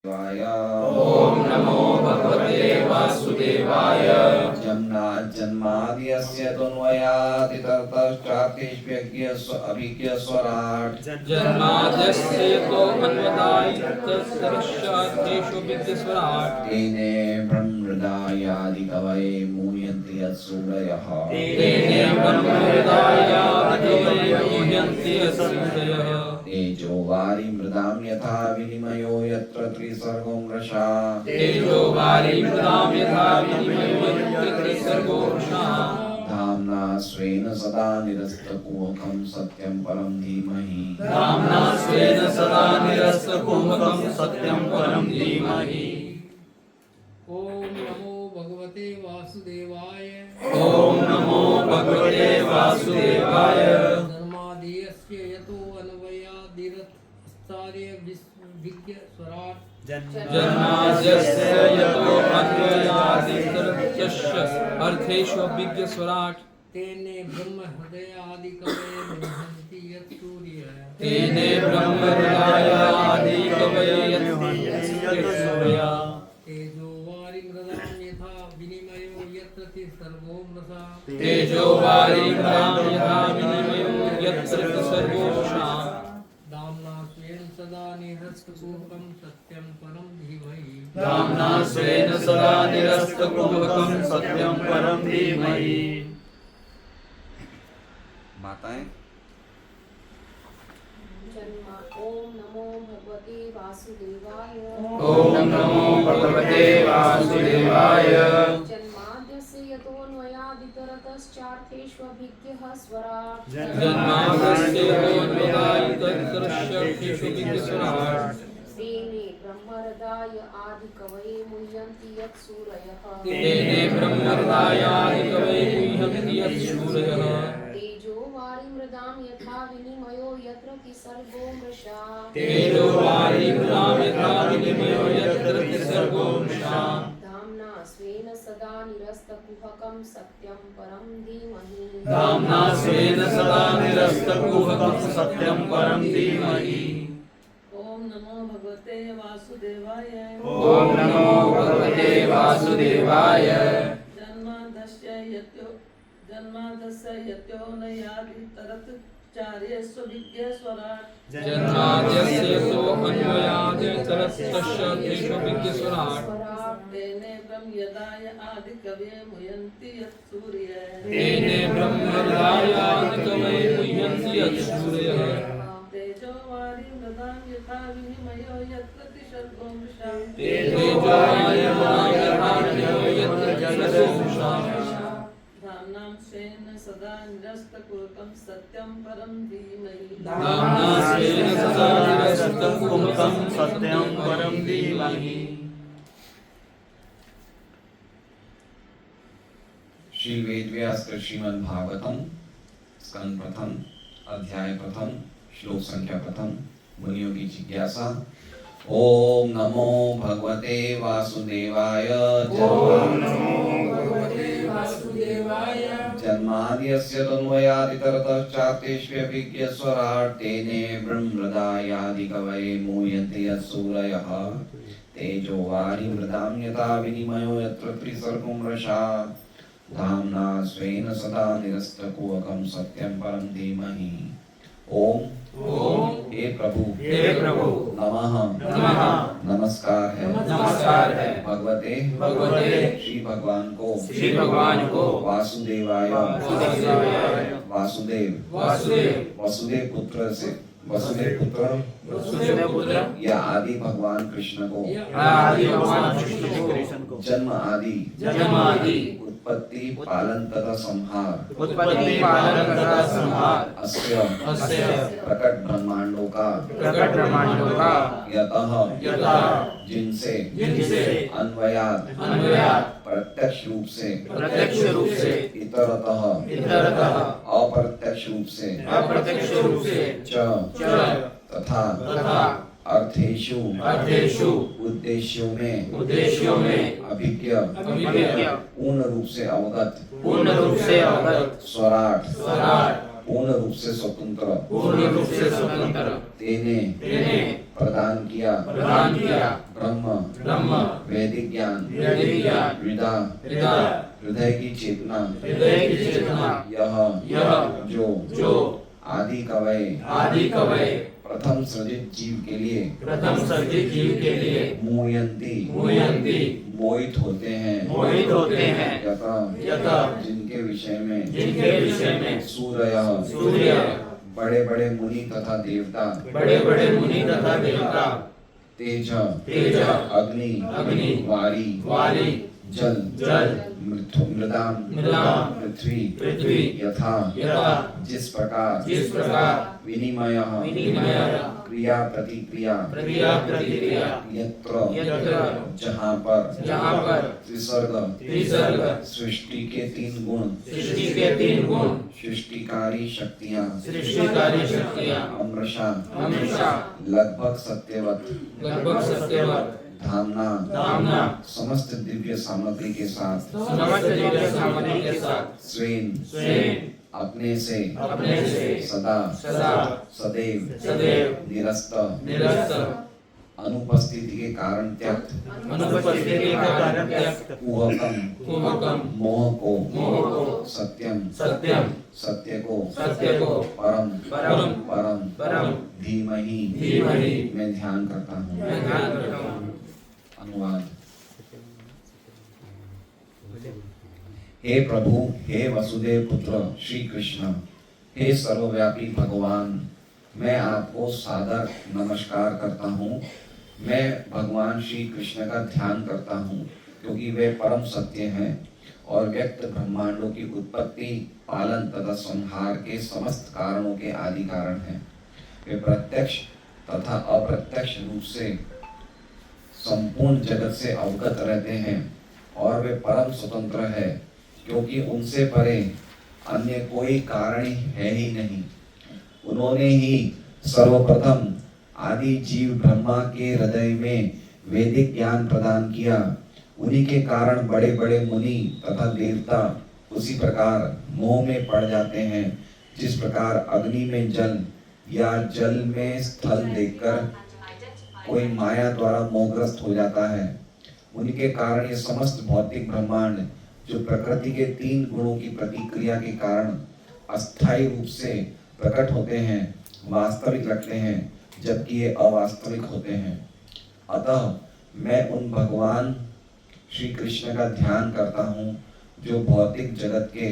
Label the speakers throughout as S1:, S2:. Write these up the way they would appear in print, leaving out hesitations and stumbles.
S1: ओम नमो भगवते वासुदेवाय।
S2: जन्माद्यस्य तन्वयादितरतश्चार्थेष्वभिज्ञस्वराट्
S1: जन्माद्यस्य तोऽन्वयादितरतश्चार्थेष्वभिज्ञस्वराट्
S2: तेने ब्रह्महृदायादिकवये मुह्यन्ति यत्सूरयः
S1: तेने ब्रह्महृदायादिकवये मुह्यन्ति यत्सूरयः
S2: तेजो वारिमृदां यथा विनिमयो यत्र त्रिसर्गो मृषा
S1: तेजो वारिमृदां यथा विनिमयो यत्र त्रिसर्गो मृषा
S2: धाम्ना स्वेन सदा निरस्तकुहकं सत्यं परं धीमहि
S1: धाम्ना स्वेन सदा निरस्तकुहकं सत्यं परं धीमहि।
S3: ओम नमो भगवते वासुदेवाय।
S1: ओम नमो भगवते वासुदेवाय।
S3: जन्माद्यस्य यतो अन्वयादिरस्तार्यविज्ञस्वराट्
S1: जन्माद्यस्य यतो अन्वयादितरतश्चार्थेष्वभिज्ञस्वराट्
S3: तेने ब्रह्म हृदयादिकवये मुह्यन्ति यत्सूरयः
S1: तेने ब्रह्महृदायादिकवये यत्सूरयः
S3: तेजो वारिमृदां यथा विनिमयो यत्र त्रिसर्गो मृषा
S1: तेजो वारिमृदां यथा विनिमयो यत्र त्रिसर्गो मृषा
S3: धाम्ना स्वेन सदा निरस्तकुहकं सत्यं परं धीमहि
S1: धाम्ना स्वेन सदा निरस्तकुहकं सत्यं परं धीमहि।
S2: माताएं
S4: ओम नमो भगवते वासुदेवाय।
S1: ओम नमो भगवते वासुदेवाय।
S4: जन्माद्यस्य यतोऽन्वयादितरतश्चार्थेष्वभिज्ञः स्वराट्
S1: जन्माद्यस्य यतोऽन्वयादितरतश्चार्थेष्वभिज्ञस्वराट्
S4: तेने ब्रह्महृदाय आदिकवये मुह्यन्ति यत्सूरयः
S1: तेने ब्रह्महृदायादिकवये मुह्यन्ति यत्सूरयः
S4: तेजो वारिमृदां यथा विनिमयो यत्र त्रिसर्गो मृषा
S1: तेजो वारिमृदां यथा विनिमयो यत्र त्रिसर्गो मृषा
S4: धाम्ना स्वेन सदा निरस्तकुहकं सत्यं परं धीमहि
S1: धाम्ना स्वेन सदा निरस्तकुहकं सत्यं परं धीमहि।
S5: ओम नमो भगवते वासुदेवाय।
S1: ओम नमो भगवते वासुदेवाय।
S5: जन्माद्यस्य यतोऽन्वयादितरतश्चार्थेष्वभिज्ञस्वराट्
S1: जन्माद्यस्य यतोऽन्वयादितरतश्चार्थेष्वभिज्ञस्वराट्
S5: तेने ब्रह्महृदाय आदिकवये मुह्यन्ति यत्सूरयः
S1: तेने ब्रह्महृदायादिकवये मुह्यन्ति यत्सूरयः
S5: तेजो वारिमृदां यथा विनिमयो यत्र त्रिसर्गो मृषा
S1: तेजो वारिमृदां यथा विनिमयो यत्र त्रिसर्गो मृषा
S5: धाम्ना स्वेन सदा निरस्तकुहकं सत्यं परं धीमहि
S1: धाम्ना स्वेन सदा निरस्तकुहकं सत्यं परं धीमहि।
S2: श्री वेदव्यास श्रीमद् भागवतम स्कंद प्रथम अध्याय प्रथम श्लोक संख्या प्रथम मुनियों की जिज्ञासा। ओम नमो भगवते वासुदेवाय।
S3: ओम नमो भगवते वासुदेवाय।
S2: जन्माद्यस्य तन्वयादितरतश्चार्थेष्वभिज्ञस्वराट् तेने ब्रह्महृदायादिकवये मुह्यन्ति यत्सूरयः तेजो वारिमृदां यथा विनिमयो यत्र त्रिसर्गो मृषा धाम्ना स्वेन सदा निरस्तकुहकं सत्यं परं धीमहि। ओम हे प्रभु नमः नमस्कार है भगवते श्री भगवान को वासुदेवाय वसुदेव पुत्र या आदि भगवान कृष्ण को जन्म आदि उत्पत्ति पालन तथा संहार अस्य प्रकट ब्रह्मांडों का यतः जिनसे अन्वयात प्रत्यक्ष रूप से इतरतः अप्रत्यक्ष रूप से च तथा अर्थेषु उद्देश्यों में अभिज्ञ पूर्ण रूप से अवगत स्वराट पूर्ण रूप से स्वतंत्र तेने प्रदान किया ब्रह्म वैदिक ज्ञान हृदय की चेतना यह जो आदि कवय प्रथम सृजित जीव के लिए मोयंती मोहित होते हैं यथा जिनके विषय में सूर्य बड़े बड़े मुनि तथा देवता तेज अग्नि वारी जल मृदाम पृथ्वी यथा जिस प्रकार विनिमय क्रिया प्रतिक्रिया यत्र जहाँ पर त्रिसर्ग सृष्टि के तीन गुण सृष्टिकारी शक्तियाँ अमृषा लगभग सत्यवत धामना समस्त दिव्य सामग्री के साथ स्वेन अपने से सदा सदैव निरस्त अनुपस्थिति के कारण त्यक्त कुहकम मोह को सत्यम सत्य को परम धीमहि मैं ध्यान करता हूँ। अनुवाद। हे प्रभु, हे वसुदेव पुत्र श्री कृष्ण, हे सर्वव्यापी भगवान, मैं आपको सादर नमस्कार करता हूँ। मैं भगवान श्री कृष्ण का ध्यान करता हूँ क्योंकि वे परम सत्य हैं और व्यक्त ब्रह्मांडों की उत्पत्ति, पालन तथा संहार के समस्त कारणों के आदि कारण हैं। वे प्रत्यक्ष तथा अप्रत्यक्ष रूप से संपूर्ण जगत से अवगत रहते हैं और वे परम स्वतंत्र है क्योंकि उनसे परे अन्य कोई कारण है ही नहीं। उन्होंने ही सर्वप्रथम आदि जीव ब्रह्मा के हृदय में वैदिक ज्ञान प्रदान किया। उन्हीं के कारण बड़े बड़े मुनि तथा देवता उसी प्रकार मोह में पड़ जाते हैं जिस प्रकार अग्नि में जल या जल में स्थल देखकर कोई माया द्वारा मोहग्रस्त हो जाता है। उनके कारण ये समस्त भौतिक ब्रह्मांड जो प्रकृति के तीन गुणों की प्रतिक्रिया के कारण अस्थायी रूप से प्रकट होते हैं, वास्तविक लगते हैं जबकि ये अवास्तविक होते हैं। अतः मैं उन भगवान श्री कृष्ण का ध्यान करता हूँ जो भौतिक जगत के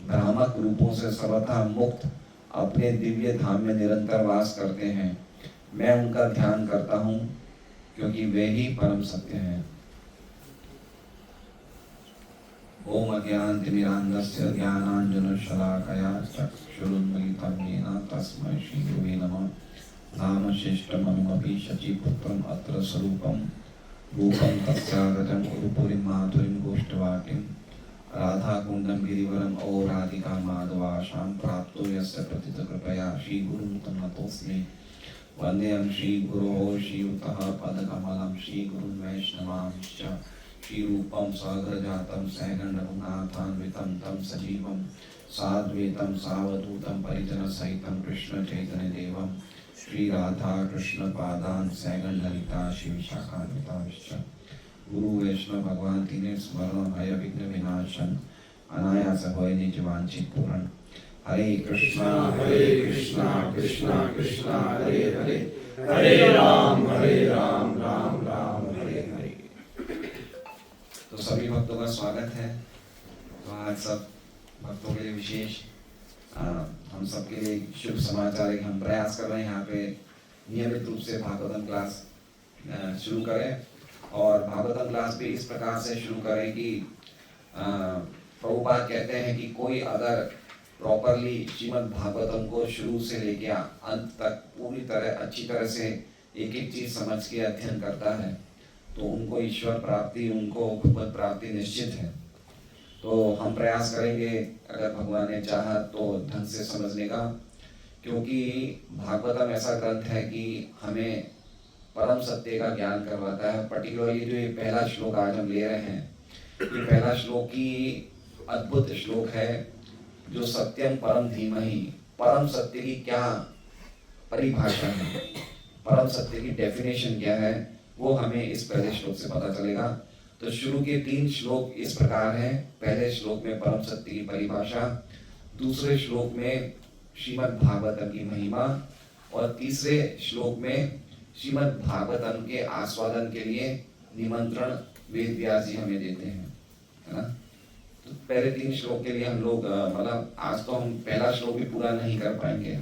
S2: भ्रामक रूपों से सर्वथा मुक्त अपने दिव्य धाम में निरंतर वास करते हैं। मैं उनका ध्यान करता हूँ क्योंकि वे ही परम सत्य हैं। ओम अज्ञानतिमिरान्धस्य ज्ञानाञ्जनशलाकया चक्षुरुन्मीलितं येन तस्मै श्रीगुरुवे नमः। नाम श्रेष्ठमनुमपि शचीपुत्रम् अत्र स्वरूपं रूपं तस्यागतं गुरुपुरीं माधुरीं गोष्ठवाटीं राधाकुण्डं गिरिवरम् ओ राधिका माधवाशां प्राप्तो यस्य प्रतितकृपया श्रीगुरुं तं नतोऽस्मि। वन्देऽहं श्रीगुरोः श्रीयुतः पदकमलं श्रीगुरुं वैष्णवांश्च श्रीरूपं सागरजातं सैगण्डरघुनाथान्वितं तं सजीवं साद्वैतं सावधूतं परिजनसहितं कृष्णचैतन्यदेवं श्रीराधा कृष्णपादान् सैगण्डललिता श्रीविशाखान्वितांश्च। गुरु वैष्णव भगवान तीने स्मरण भय विघ्न विनाशन अनायास होय निज वांछित पूर्ण। हरे कृष्णा कृष्णा कृष्णा हरे हरे, हरे राम राम राम हरे हरे। तो सभी भक्तों का स्वागत है। तो आज सब भक्तों के लिए विशेष हम सबके लिए शुभ समाचार है कि हम प्रयास कर रहे हैं यहाँ पे नियमित रूप से भागवतम क्लास शुरू करें और भागवतम क्लास भी इस प्रकार से शुरू करें कि प्रभुपाद कहते हैं कि कोई अगर प्रॉपरली श्रीमद् भागवतम को शुरू से लेके अंत तक पूरी तरह अच्छी तरह से एक एक चीज समझ के अध्ययन करता है तो उनको ईश्वर प्राप्ति, उनको भगवत प्राप्ति निश्चित है। तो हम प्रयास करेंगे अगर भगवान ने चाहा तो ढंग से समझने का, क्योंकि भागवतम ऐसा ग्रंथ है कि हमें परम सत्य का ज्ञान करवाता है। पर्टिकुलरली जो ये पहला श्लोक आज हम ले रहे हैं, ये पहला श्लोक की अद्भुत श्लोक है जो सत्यम परम धीमहि, परम सत्य की क्या परिभाषा है। परम सत्य की डेफिनेशन क्या है वो हमें इस पहले श्लोक से पता चलेगा। तो शुरू के 3 श्लोक इस प्रकार हैं। पहले श्लोक में परम सत्य की परिभाषा, दूसरे श्लोक में श्रीमद् भागवतम की महिमा और तीसरे श्लोक में श्रीमद् भागवतम के आस्वादन के लिए निमंत्रण वेद व्यास जी हमें देते हैं, है ना। तो पहले 3 श्लोक के लिए हम लोग मतलब आज तो हम पहला श्लोक भी पूरा नहीं कर पाएंगे,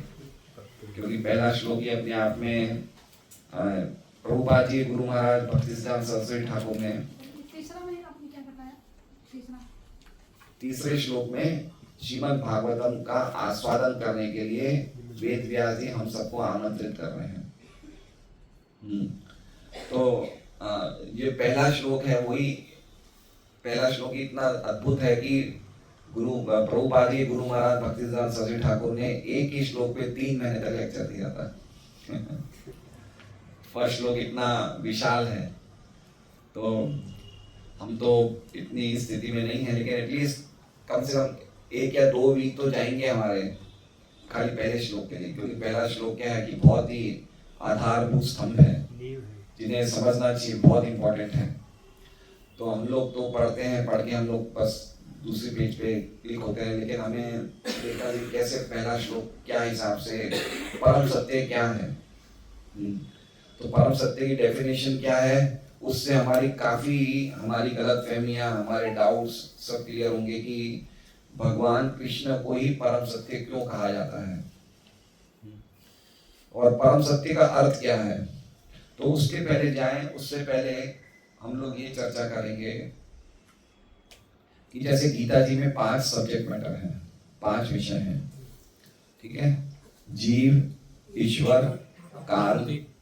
S2: क्योंकि पहला श्लोक ही अपने आप में प्रभुपाद जी, गुरु महाराज भक्तिसिद्धांत सरस्वती ठाकुर ने तीसरे श्लोक में श्रीमद् भागवतम का आस्वादन करने के लिए वेद व्यास जी हम सबको आमंत्रित कर रहे हैं। तो ये पहला श्लोक है, वही पहला श्लोक इतना अद्भुत है कि गुरु प्रभुपाद जी, गुरु महाराज भक्तिसिद्धांत सरस्वती ठाकुर ने एक ही श्लोक पे 3 महीने तक लेक्चर दिया था। फर्स्ट श्लोक इतना विशाल है, तो हम तो इतनी स्थिति में नहीं है, लेकिन एटलीस्ट कम से कम 1 या 2 वीक तो जाएंगे हमारे खाली पहले श्लोक के लिए, क्योंकि पहला श्लोक क्या है कि बहुत ही आधारभूत स्तंभ है, जिन्हें समझना चाहिए, बहुत इंपॉर्टेंट है। तो हम लोग तो पढ़ते हैं, पढ़ के हम लोग बस दूसरी पेज पे क्लिक होते हैं, लेकिन हमें देखना चाहिए कैसे पहला श्लोक क्या हिसाब से परम सत्य क्या है। तो परम सत्य की डेफिनेशन क्या है, उससे हमारी गलतफहमियां, हमारे डाउट्स सब क्लियर होंगे कि भगवान कृष्ण को ही परम सत्य क्यों कहा जाता है और परम सत्य का अर्थ क्या है। तो उसके पहले जाएं, उससे पहले हम लोग ये चर्चा करेंगे कि जैसे गीता जी में 5 सब्जेक्ट मैटर हैं, 5 विषय हैं, ठीक है। जीव, ईश्वर, काल,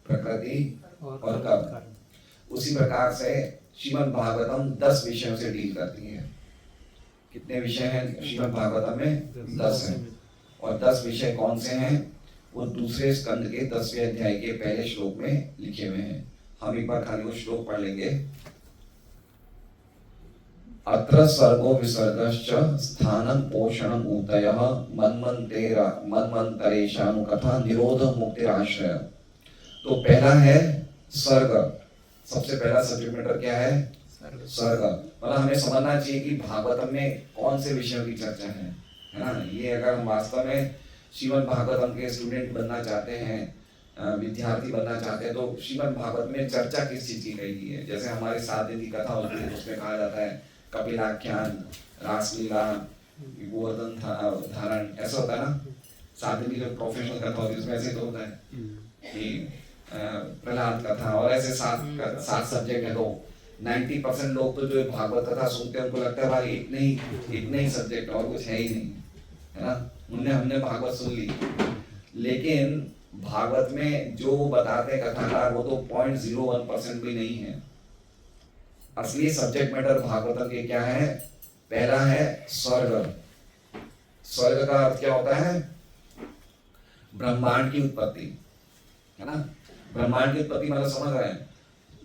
S2: प्रकृति और कर्म। उसी प्रकार से श्रीमद् भागवतम 10 विषयों से डील करती है। कितने विषय हैं श्रीमद् भागवतम में? 10 हैं। और 10 विषय कौन से हैं? वो दूसरे स्कंद के 10वें अध्याय के पहले श्लोक में लिखे हुए हैं। हम एक बार खाली वो श्लोक पढ़ लेंगे। अत्र सर्गो विसर्गश्च स्थानं पोषणं ऊतयः मन्वन्तरेशानुकथा निरोध मुक्तिराश्रय। तो पहला है सर्ग। सबसे पहला सब्जेक्ट मैटर क्या है? सर्ग। मतलब हमें समझना चाहिए कि भागवतम में कौन से विषयों की चर्चा है ना। ये अगर हम वास्तव में श्रीमद् भागवतम के स्टूडेंट बनना चाहते हैं, विद्यार्थी बनना चाहते हैं, तो श्रीमद् भागवत में चर्चा किस चीज की गई है। जैसे हमारे 7 दिन की कथा होती है, उसमें कहा जाता है कपिलाख्यान, रासलीला, गोवर्धन धारण, ऐसा होता है ना। 7 दिन की जो प्रोफेशनल कथा होती है उसमें ऐसे तो होता है कि प्रहलाद कथा और ऐसे 7 सब्जेक्ट है। तो 90% लोग तो जो भागवत कथा सुनते हैं उनको लगता है भाई इतने ही सब्जेक्ट और कुछ है ही नहीं, है ना। हमने भागवत सुन ली, लेकिन भागवत में जो बताते हैं कथाकार वो तो 0.01% भी नहीं है। असली सब्जेक्ट मैटर भागवतम के क्या है? पहला है स्वर्ग। स्वर्ग का अर्थ क्या होता है? ब्रह्मांड की उत्पत्ति, है ना। ब्रह्मांड की उत्पत्ति मतलब समझ रहे हैं,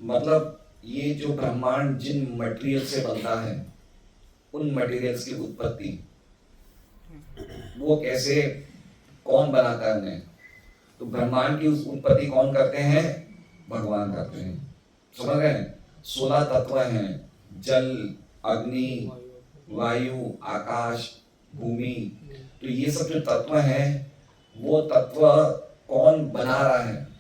S2: मतलब ये जो ब्रह्मांड जिन मटेरियल से बनता है उन मटेरियल्स की उत्पत्ति, वो कैसे, कौन बनाता है उन्हें। तो ब्रह्मांड की उस उत्पत्ति कौन करते हैं? भगवान करते हैं। समझ रहे हैं? 16 तत्व हैं, जल, अग्नि, वायु, आकाश, भूमि। तो ये सब जो तत्व हैं, वो तत्व कौन बना रहा है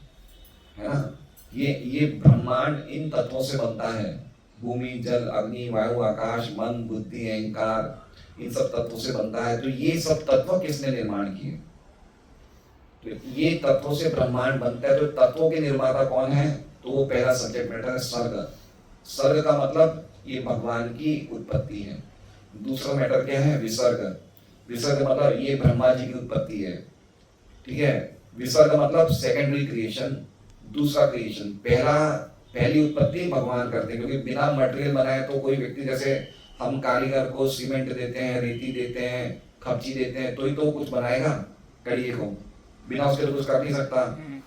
S2: ना। ये ब्रह्मांड इन तत्वों से बनता है। भूमि, जल, अग्नि, वायु, आकाश, मन, बुद्धि, अहंकार, इन सब तत्वों से बनता है। तो ये सब तत्व किसने निर्माण किए? तो ये तत्वों से ब्रह्मांड बनता है। तो तत्वों के निर्माता कौन है? तो वो पहला सब्जेक्ट मैटर है स्वर्ग। स्वर्ग का मतलब ये भगवान की उत्पत्ति है। दूसरा मैटर क्या है? विसर्ग। विसर्ग मतलब ये ब्रह्मा जी की उत्पत्ति है, ठीक है। विसर्ग मतलब सेकेंडरी क्रिएशन, दूसरा क्रिएशन। पहली उत्पत्ति भगवान करते हैं, क्योंकि बिना मटेरियल बनाए तो कोई व्यक्ति, जैसे हम कारीगर को सीमेंट देते हैं, रेती देते हैं, खपची देते हैं, तो ही तो कुछ बनाएगा कड़िए को, बिना उसके तो कुछ कर नहीं सकता।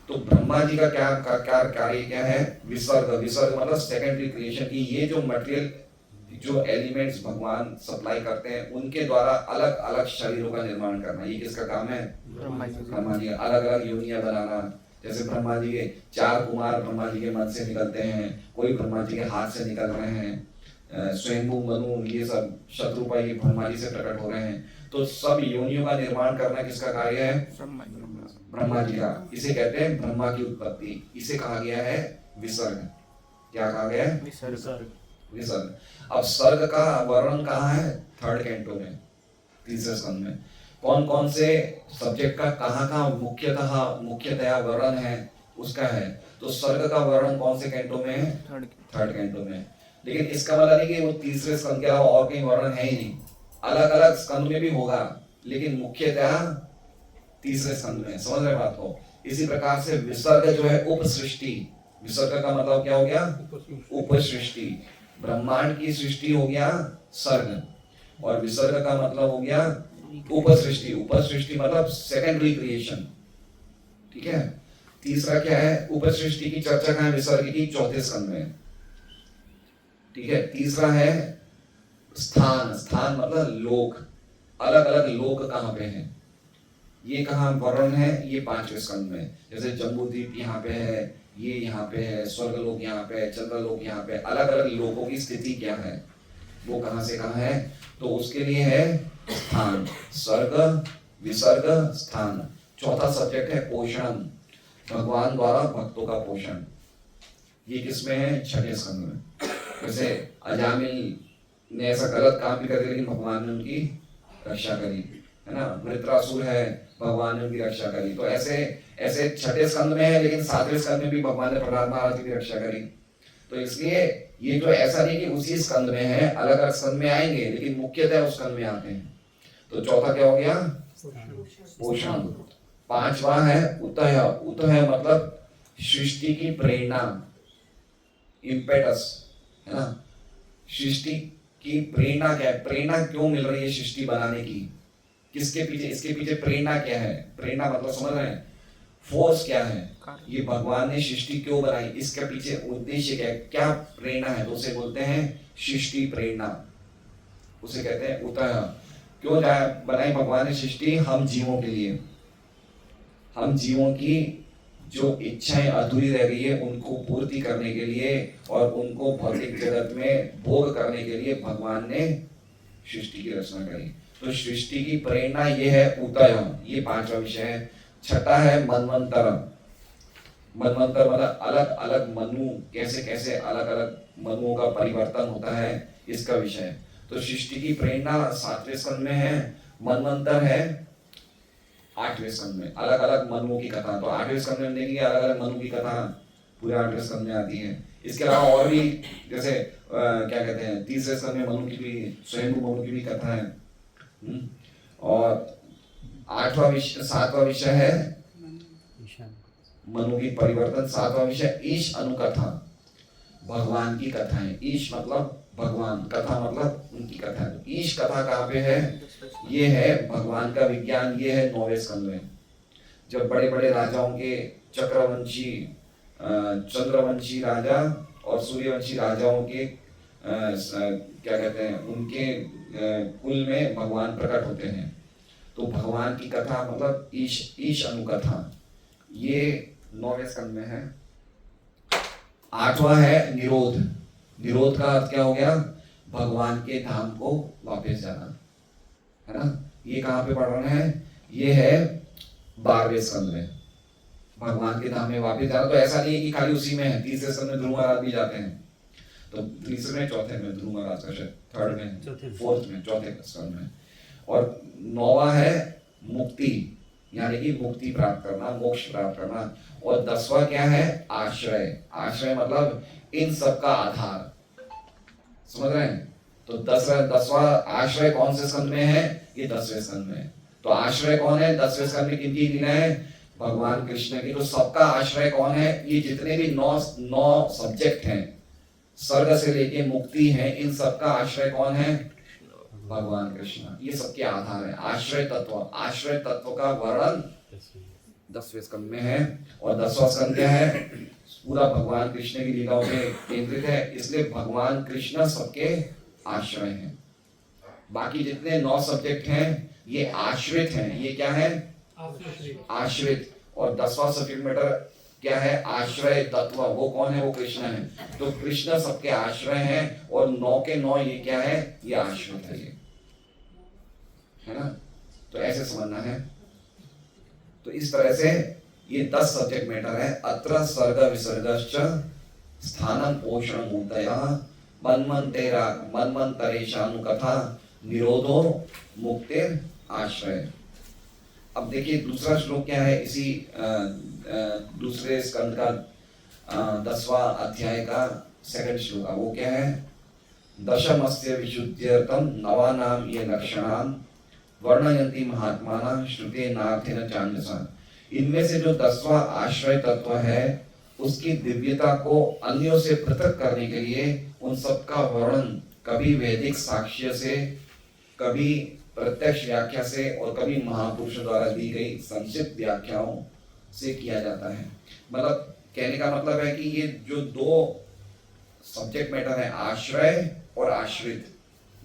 S2: तो ब्रह्मा जी का क्या कार्य क्या है? विसर्ग। विसर्ग मतलब सेकेंडरी क्रिएशन की ये जो मटेरियल, जो एलिमेंट्स भगवान सप्लाई करते हैं, उनके द्वारा अलग अलग शरीरों का निर्माण करना, ये किसका काम है? ब्रह्मा जी। अलग अलग योनियां बनाना। जैसे ब्रह्मा जी के 4 कुमार ब्रह्मा जी के मन से निकलते हैं, कोई ब्रह्मा जी के हाथ से निकल रहे हैं, स्वयंभू मनु ये सब शत्रुपा ये ब्रह्मा जी से प्रकट हो रहे हैं। तो सब योनियों का निर्माण करना किसका कार्य है? ब्रह्मा जी का। इसे कहते हैं ब्रह्मा की उत्पत्ति। इसे कहा गया है विसर्ग। क्या कहा गया है? विसर्ग। अब सर्ग का वर्णन कहाँ है? 3rd कैंटो में, 3रे स्कंद में। कौन कौन से सब्जेक्ट का कहाँ मुख्यतया वर्णन है उसका है। तो सर्ग का वर्णन कौन से कैंटो में है? 3rd कैंटो में। लेकिन इसका मतलब नहीं कि वो 3रे स्कंद के अलावा और कहीं वर्णन है ही नहीं, अलग अलग स्कंद में भी होगा, लेकिन मुख्यतः 3रे स्कंद में। समझ रहे बात को? इसी प्रकार से विसर्ग जो है उपसृष्टि। विसर्ग का मतलब क्या हो गया? उपसृष्टि। ब्रह्मांड की सृष्टि हो गया सर्ग, और विसर्ग का मतलब हो गया उपसृष्टि। उपसृष्टि मतलब सेकेंडरी क्रिएशन। ठीक है। तीसरा क्या है? उपसृष्टि की चर्चा कहाँ है? विसर्ग की 4थे स्कंद में। ठीक है। तीसरा है स्थान। स्थान मतलब लोक। अलग अलग लोक कहाँ पे हैं, ये कहाँ वर्णन है? ये 5वें स्कंद में। जैसे जम्बूद्वीप यहाँ पे है, ये यहाँ पे है, स्वर्गलोक यहाँ पे है, चंद्रलोक यहाँ पे। अलग अलग लोकों की स्थिति क्या है, वो कहाँ से कहाँ है? तो उसके लिए है स्थान। सर्ग, विसर्ग, स्थान। 4था सब्जेक्ट है पोषण। भगवान द्वारा भक्तों का पोषण। ये किसमें है? 6ठे स्कंद में। जैसे अजामिल ने ऐसा गलत काम भी कर दिया, लेकिन भगवान ने उनकी रक्षा करी, है ना। वृत्रासुर है, भगवान ने उनकी रक्षा करी। तो ऐसे ऐसे 6ठे स्कंद में है, लेकिन 7वें स्कंद में भी भगवान ने प्रहलाद महाराज की रक्षा करी। तो इसलिए ये जो ऐसा नहीं कि उसी स्कंद में है, अलग अलग स्कंद में आएंगे, लेकिन मुख्यतः उस स्कंद में आते हैं। तो चौथा क्या हो गया? पोषण। 5वां है उतय। उतय मतलब सृष्टि की प्रेरणा, इम्पेटस, है ना। सृष्टि की प्रेरणा क्या है? प्रेरणा क्यों मिल रही है सृष्टि बनाने की? किसके पीछे? इसके पीछे प्रेरणा क्या है? प्रेरणा मतलब समझ रहे हैं? फोर्स क्या है? ये भगवान ने सृष्टि क्यों बनाई, इसके पीछे उद्देश्य क्या है, क्या प्रेरणा है? तो उसे बोलते हैं सृष्टि प्रेरणा। उसे कहते हैं उतय। क्यों बनाई भगवान ने सृष्टि? हम जीवों के लिए। हम जीवों की जो इच्छाएं अधूरी रह गई है उनको पूर्ति करने के लिए, और उनको भौतिक जगत में भोग करने के लिए भगवान ने सृष्टि की रचना करी। तो सृष्टि की प्रेरणा ये है उतय। ये 5वां विषय है। 6ठा है मनवंतर। मनवंतर मतलब अलग अलग मनु, कैसे कैसे अलग अलग मनुओं का परिवर्तन होता है, इसका विषय। तो सृष्टि की प्रेरणा 7वें स्कंद में है। मनवंतर है 8वें स्कंद में। अलग अलग मनुओं की कथा, तो 8वें स्कंद में देखेंगे अलग अलग मनु की कथा पूरे 8वें स्कंद में आती है। इसके अलावा और भी जैसे क्या कहते हैं, 3रे स्कंद में मनु की भी, स्वयंभू मनु की भी कथा है। और 7वां विषय है मनु की परिवर्तन। 7वां विषय ईश अनुकथा, भगवान की कथाएं। ईश मतलब भगवान, कथा मतलब उनकी कथा। ईश कथा कहाँ पे है? ये है भगवान का विज्ञान। ये है 9वें स्कंद में। जब बड़े बड़े राजाओं के, चक्रवंशी, चंद्रवंशी राजा और सूर्यवंशी राजाओं के क्या कहते हैं, उनके कुल में भगवान प्रकट होते हैं। तो भगवान की कथा मतलब ईश अनुकथा, ये 9वें स्कंद में है। 8वां है निरोध। निरोध का अर्थ क्या हो गया? भगवान के धाम को वापस जाना, है ना। ये कहाँ पे पढ़ रहे हैं? ये है 12वें स्कंद में, भगवान के धाम में वापस जाना। तो ऐसा नहीं है कि खाली उसी में है। 3रे स्कंद में ध्रुव महाराज भी जाते हैं। तो 3रे में, 4थे में ध्रुव महाराज का, शायद 3rd में, 4th में, 4थे स्कंद में। और 9वां है मुक्ति, यानी कि मुक्ति प्राप्त करना, मोक्ष प्राप्त करना। और 10वां क्या है? आश्रय। आश्रय मतलब इन सब का आधार। समझ रहे हैं? तो 10वां आश्रय कौन से स्कंद में है? ये 10वें स्कंद में। तो आश्रय कौन है 10वें स्कंद में? किनकी लीला है? भगवान कृष्ण की। तो सबका आश्रय कौन है? ये जितने भी 9 सब्जेक्ट हैं, स्वर्ग से लेके मुक्ति है, इन सबका आश्रय कौन है? भगवान कृष्ण। ये सबके आधार है। आश्रय तत्व, आश्रय तत्व का वर्णन 10वें स्कंद में है। और 10वां स्कंद क्या है? पूरा भगवान कृष्ण की लीलाओं पे केंद्रित है, इसलिए भगवान कृष्ण सबके आश्रय हैं। बाकी जितने 9 सब्जेक्ट हैं ये आश्रित हैं। ये क्या है? आश्रित। और 10वां सब्जेक्ट मैटर क्या है, आश्रय तत्व। वो कौन है? वो कृष्ण है। तो कृष्ण सबके आश्रय हैं और 9 के 9 ये क्या है? ये आश्रित है, ये है ना। तो ऐसे समझना है। तो इस तरह से ये 10 सब्जेक्ट मैटर है। अत्र सर्ग विसर्गश्च स्थानं पोषण मूर्तयः मन्वंतरेशानुकथा निरोधो मुक्तिर आश्रय। अब देखिए दूसरा श्लोक क्या है इसी दूसरे स्कंद का 10वां अध्याय का सेकंड श्लोक। वो क्या है? दशमस्य विशुद्ध्यर्थम नवानाम ये लक्षणान् वर्णयन्ति महात्मानः श्रुतेनार्थेन चान्यसा। इनमें से जो 10वां आश्रय तत्व है उसकी दिव्यता को अन्यों से पृथक करने के लिए उन सब का वर्णन कभी वैदिक साक्ष्य से, कभी प्रत्यक्ष व्याख्या से और कभी महापुरुषों द्वारा दी गई संक्षिप्त व्याख्याओं से किया जाता है। मतलब कहने का मतलब है कि ये जो 2 सब्जेक्ट मैटर है, आश्रय और आश्रित,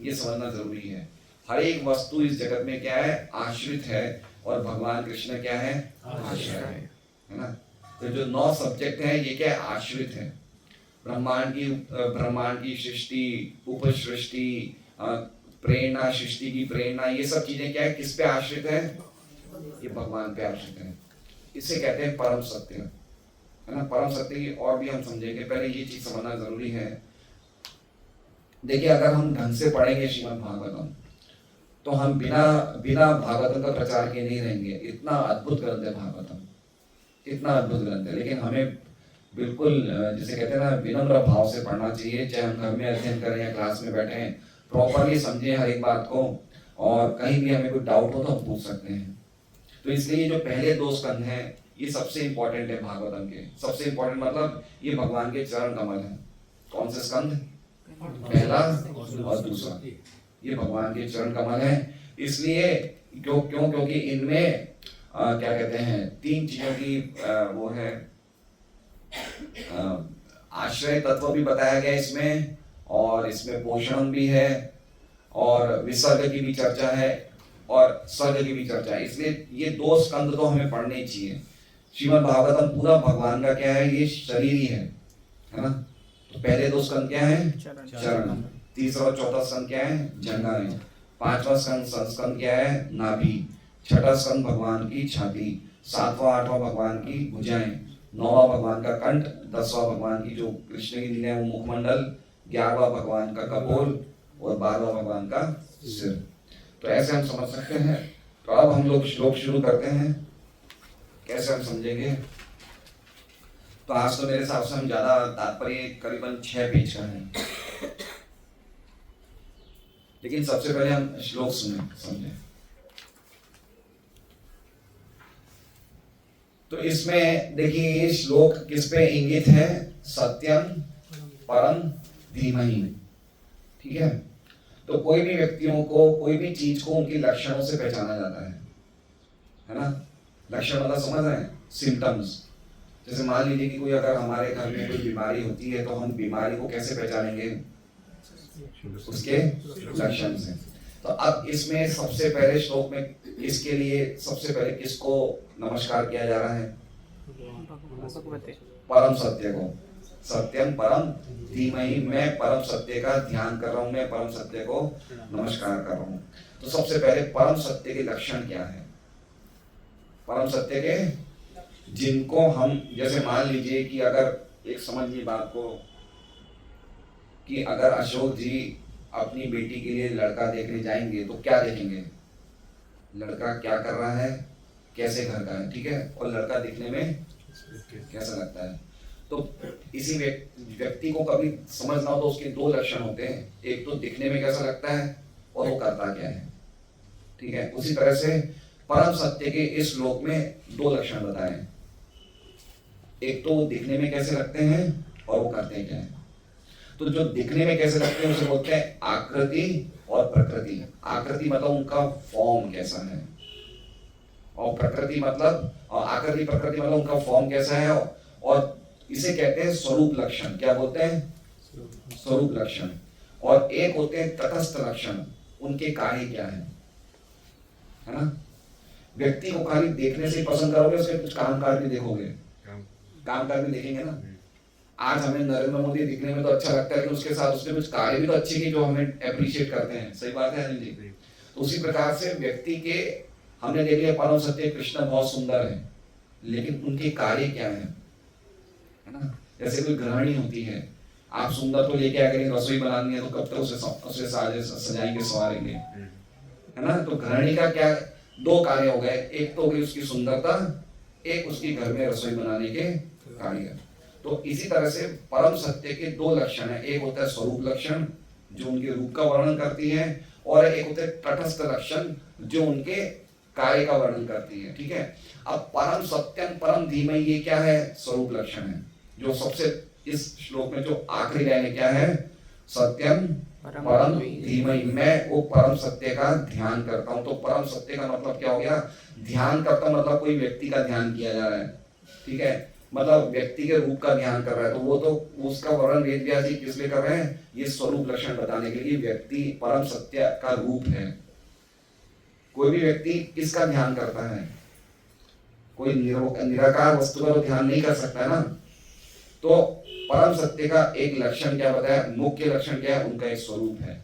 S2: ये समझना जरूरी है। हर एक वस्तु इस जगत में क्या है? आश्रित है और भगवान कृष्ण क्या है? आश्रय है ना। तो जो 9 सब्जेक्ट हैं ये क्या है? आश्रित है। ब्रह्मांड की सृष्टि, उपसृष्टि, प्रेरणा, सृष्टि की प्रेरणा, ये सब चीजें क्या है? किस पे आश्रित है? ये भगवान पे आश्रित है। इसे कहते हैं परम सत्य, है ना। परम सत्य की और भी हम समझेंगे, पहले ये चीज समझना जरूरी है। देखिए अगर हम ढंग से पढ़ेंगे श्रीमद् भागवतम तो हम बिना भागवतम का प्रचार के नहीं रहेंगे। इतना अद्भुत ग्रंथ है भागवतम, इतना अद्भुत ग्रंथ है। लेकिन हमें बिल्कुल जिसे कहते हैं ना विनम्र भाव से पढ़ना चाहिए। चाहे हम घर में अध्ययन करें या क्लास में बैठे हैं, प्रॉपरली समझें हर एक बात को, और कहीं भी हमें कोई डाउट हो तो हम पूछ सकते हैं। तो इसलिए जो पहले 2 स्कंद हैं ये सबसे इंपॉर्टेंट है भागवतम के। सबसे इंपॉर्टेंट मतलब ये भगवान के चरण कमल है। कौन से स्कंद? पहला और दूसरा, ये भगवान के चरण कमल है। इसलिए क्योंकि इनमें क्या कहते हैं 3 चीजों की वो है, आश्रय तत्व भी बताया गया इसमें, और इसमें पोषण भी है, और विसर्ग की भी चर्चा है, और सर्ग की भी चर्चा है। इसलिए ये 2 स्कंद तो हमें पढ़ने ही चाहिए। श्रीमद् भागवतम पूरा भगवान का क्या है? ये शरीर ही है ना। तो पहले 2 स्कंद क्या है? चरण। तीसरा और चौथा स्कंद क्या है? जंघाएं। 5वां स्कंद क्या है? नाभि। 6ठा स्कंद भगवान की छाती। 7वां 8वां भगवान की भुजाएं। 9वां भगवान का कंठ। 10वां भगवान की जो कृष्ण की लीला है वो मुखमंडल। 11वां भगवान का कपोल और 12वां भगवान का सिर। तो ऐसे हम समझ सकते हैं। तो अब हम लोग श्लोक शुरू करते हैं। कैसे हम समझेंगे? तो आज तो मेरे हिसाब से हम ज्यादा तात्पर्य करीबन 6 पेज का है, लेकिन सबसे पहले हम श्लोक समझें। तो इसमें देखिए ये श्लोक किस पे इंगित है? सत्यम परम धीमहि। ठीक है। तो कोई भी व्यक्तियों को, कोई भी चीज को उनके लक्षणों से पहचाना जाता है ना। लक्षण मतलब समझ रहे हैं? सिम्टम्स। जैसे मान लीजिए कि कोई अगर हमारे घर में कोई बीमारी होती है तो हम बीमारी को कैसे पहचानेंगे? उसके लक्षण से। तो अब इसमें सबसे पहले श्लोक में इसके लिए सबसे पहले किसको नमस्कार किया जा रहा है? परम सत्य को। सत्यम परम धीमहि, मैं परम सत्य का ध्यान कर रहा हूं, मैं परम सत्य को नमस्कार कर रहा हूं। तो सबसे पहले परम सत्य के लक्षण क्या है? परम सत्य के जिनको हम, जैसे मान लीजिए कि अगर एक समझिए बात को कि अगर अशोक जी अपनी बेटी के लिए लड़का देखने जाएंगे तो क्या देखेंगे? लड़का क्या कर रहा है, कैसे घर का है, ठीक है, और लड़का दिखने में कैसा लगता है। तो इसी व्यक्ति को कभी समझना हो तो उसके 2 लक्षण होते हैं, एक तो दिखने में कैसा लगता है और वो करता क्या है। ठीक है। उसी तरह से परम सत्य के इस श्लोक में 2 लक्षण बताए, एक तो वो दिखने में कैसे लगते हैं और वो करते क्या है। तो जो दिखने में कैसे लगते हैं उसे बोलते हैं आकृति और प्रकृति। आकृति मतलब उनका फॉर्म कैसा है, और प्रकृति मतलब, और आकृति प्रकृति मतलब उनका फॉर्म कैसा है, और इसे कहते हैं स्वरूप लक्षण। क्या बोलते हैं? स्वरूप लक्षण। और एक होते हैं तटस्थ लक्षण, उनके कार्य क्या है ना। व्यक्ति को खाली देखने से पसंद करोगे, उसके कुछ काम काज भी देखोगे, काम करके देखेंगे ना। आज हमें नरेंद्र मोदी दिखने में तो अच्छा लगता है कि उसके साथ उसने कुछ कार्य भी तो अच्छे किए जो हमें अप्रिशिएट करते हैं। सही बात है अनिल जी। तो उसी प्रकार से व्यक्ति के हमने देख लिया परम सत्य कृष्ण बहुत सुंदर है, लेकिन उनके कार्य क्या है ना। जैसे कोई गृहिणी होती है, आप सुंदर तो लेके आ गए, रसोई बनानी है तो कब तक उसे सजाएंगे संवारेंगे, है ना। तो गृहिणी का क्या, दो कार्य हो गए, एक तो हो गई उसकी सुंदरता, एक उसकी घर में रसोई बनाने के कार्य। तो इसी तरह से परम सत्य के दो लक्षण है, एक होता है स्वरूप लक्षण जो उनके रूप का वर्णन करती है, और एक होता है तटस्थ लक्षण जो उनके कार्य का वर्णन करती है। ठीक है। अब परम सत्यम परम धीमहि ये क्या है, स्वरूप लक्षण है। जो सबसे इस श्लोक में जो आखिरी लाइन है क्या है, सत्यम परम धीमहि, मैं वो परम सत्य का ध्यान करता हूं। तो परम सत्य का मतलब क्या हो गया, ध्यान करता मतलब कोई व्यक्ति का ध्यान किया जा रहा है। ठीक है, मतलब व्यक्ति के रूप का ध्यान कर रहा है, तो वो तो उसका वर्णन वेद व्यास जी किस लिए कर रहे हैं, ये स्वरूप लक्षण बताने के लिए। व्यक्ति परम सत्य का रूप है। कोई भी व्यक्ति किसका ध्यान करता है, कोई निराकार वस्तु का तो ध्यान नहीं कर सकता है ना। तो परम सत्य का एक लक्षण क्या बताया, मुख्य लक्षण क्या है, उनका एक स्वरूप है।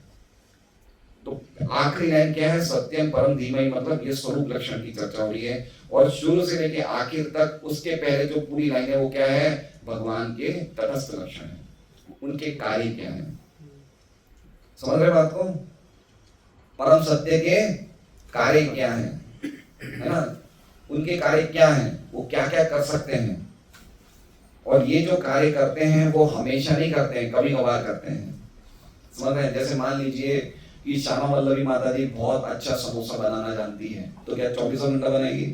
S2: तो आखिरी लाइन क्या है, सत्यम परम धीमहि, मतलब ये स्वरूप लक्षण की चर्चा हो रही है। और शुरू से लेके आखिर तक उसके पहले जो पूरी लाइन है वो क्या है, भगवान के तटस्थ लक्षण है, उनके कार्य क्या है। समझ रहे बात को, परम सत्य के कार्य क्या है ना, उनके कार्य क्या है, वो क्या क्या कर सकते हैं। और ये जो कार्य करते हैं वो हमेशा नहीं करते हैं, कभी कभार करते हैं। समझ रहे हैं। जैसे मान लीजिए कि श्यामा वल्लभी माता जी बहुत अच्छा समोसा बनाना जानती है, तो क्या 24 घंटा बनाएगी,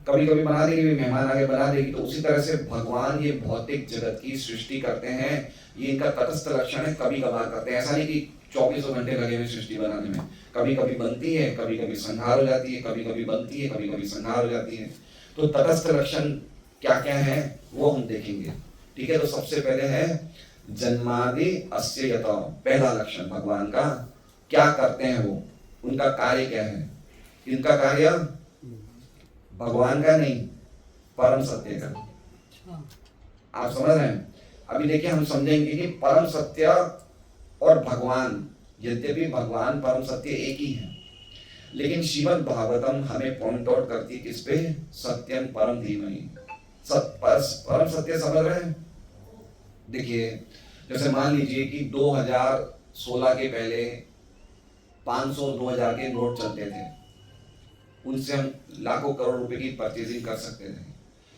S2: कभी कभी बना देगी, मेहमान आगे बना देगी। तो उसी तरह से भगवान ये भौतिक जगत की सृष्टि करते हैं, ये इनका तटस्थ लक्षण है, कभी कभार करते हैं। ऐसा नहीं कि 24 घंटे लगे हुए सृष्टि बनाने में, कभी कभी बनती है, कभी कभी संहार हो जाती है, कभी कभी बनती है, कभी कभी संहार हो जाती है। तो तटस्थ लक्षण क्या क्या है वो हम देखेंगे। ठीक है, तो सबसे पहले है जन्मादि अस्य यत, पहला लक्षण भगवान का, क्या करते हैं वो, उनका कार्य क्या है। इनका कार्य भगवान का नहीं, परम सत्य का। आप समझ रहे हैं। अभी देखिए हम समझेंगे कि परम सत्य और भगवान, यद्यपि भगवान परम सत्य एक ही है, लेकिन श्रीमद् भागवतम हमें पॉइंट आउट करती है किस पे, सत्यम परम धीमहि। परम सत्य समझ रहे हैं। देखिए जैसे मान लीजिए कि 2016 के पहले 500-2000 के नोट चलते थे, उनसे हम लाखों करोड़ रुपए की परचेजिंग कर सकते थे।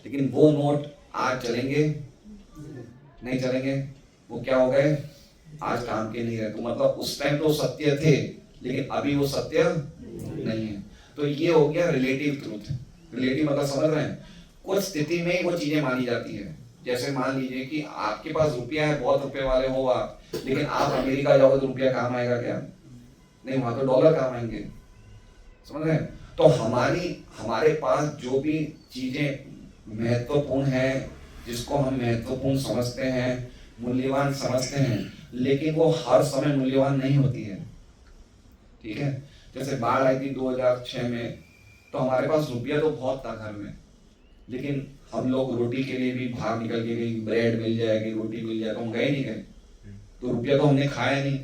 S2: लेकिन वो नोट आज चलेंगे नहीं चलेंगे, वो क्या हो गए, आज काम के नहीं रहे। तो मतलब उस टाइम तो सत्य थे, लेकिन अभी वो सत्य नहीं है। तो ये हो गया रिलेटिव ट्रूथ। रिलेटिव मतलब समझ रहे हैं, कुछ स्थिति में ही वो चीजें मानी जाती है। जैसे मान लीजिए कि आपके पास रुपया है, बहुत रुपए वाले हो आप, लेकिन आप अमेरिका जाओगे तो रुपया काम आएगा क्या, नहीं, वहां तो डॉलर काम आएंगे। समझ रहे हैं। तो हमारे पास जो भी चीजें महत्वपूर्ण है, जिसको हम महत्वपूर्ण समझते हैं, मूल्यवान समझते हैं, लेकिन वो हर समय मूल्यवान नहीं होती है। ठीक है, जैसे बाढ़ आई थी 2006 में, तो हमारे पास रुपया तो बहुत था घर में, लेकिन हम लोग रोटी के लिए भी बाहर निकल के गई, ब्रेड मिल जाएगी, रोटी मिल जाए, तो हम गए नहीं गए, तो रुपया तो हमने खाया नहीं।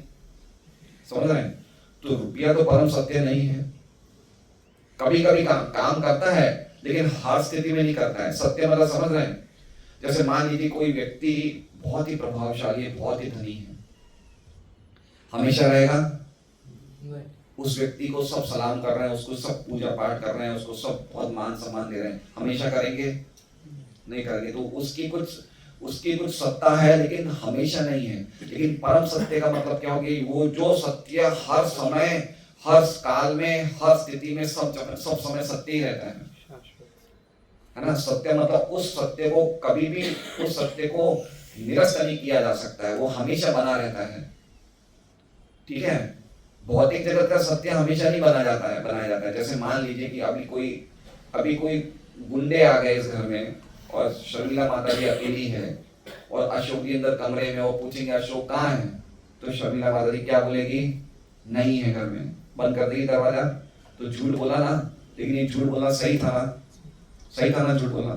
S2: समझ रहे हैं। तो रुपया तो परम सत्य नहीं है। कभी कभी काम करता है, लेकिन हर स्थिति में नहीं करता है। सत्य मतलब समझ रहे हैं। जैसे मान लीजिए कोई व्यक्ति बहुत ही प्रभावशाली है, बहुत ही धनी है, हमेशा रहेगा, उस व्यक्ति को सब सलाम कर रहे हैं, उसको सब पूजा पाठ कर रहे हैं, उसको सब बहुत मान सम्मान दे रहे हैं, हमेशा करेंगे नहीं करेंगे। तो उसकी कुछ सत्ता है, लेकिन हमेशा नहीं है। लेकिन परम सत्य का मतलब क्या होगी, वो जो सत्य हर समय, हर काल में, हर स्थिति में, सब समय सत्य ही रहता है ना। सत्य मतलब उस सत्य को कभी भी, उस सत्य को निरस्त नहीं किया जा सकता है, वो हमेशा बना रहता है। ठीक है, भौतिक जगत का सत्य हमेशा नहीं बनाया जाता है। जैसे मान लीजिए कि अभी कोई गुंडे आ गए इस घर में, और शर्मिला माता जी अकेली है, और अशोक जी अंदर कमरे में, वो पूछेंगे अशोक कहाँ है, तो शर्मिला माता जी क्या बोलेगी, नहीं है घर में, बंद कर देगी दरवाजा। तो झूठ बोला ना, लेकिन ये झूठ बोलना सही था ना झूठ बोलना।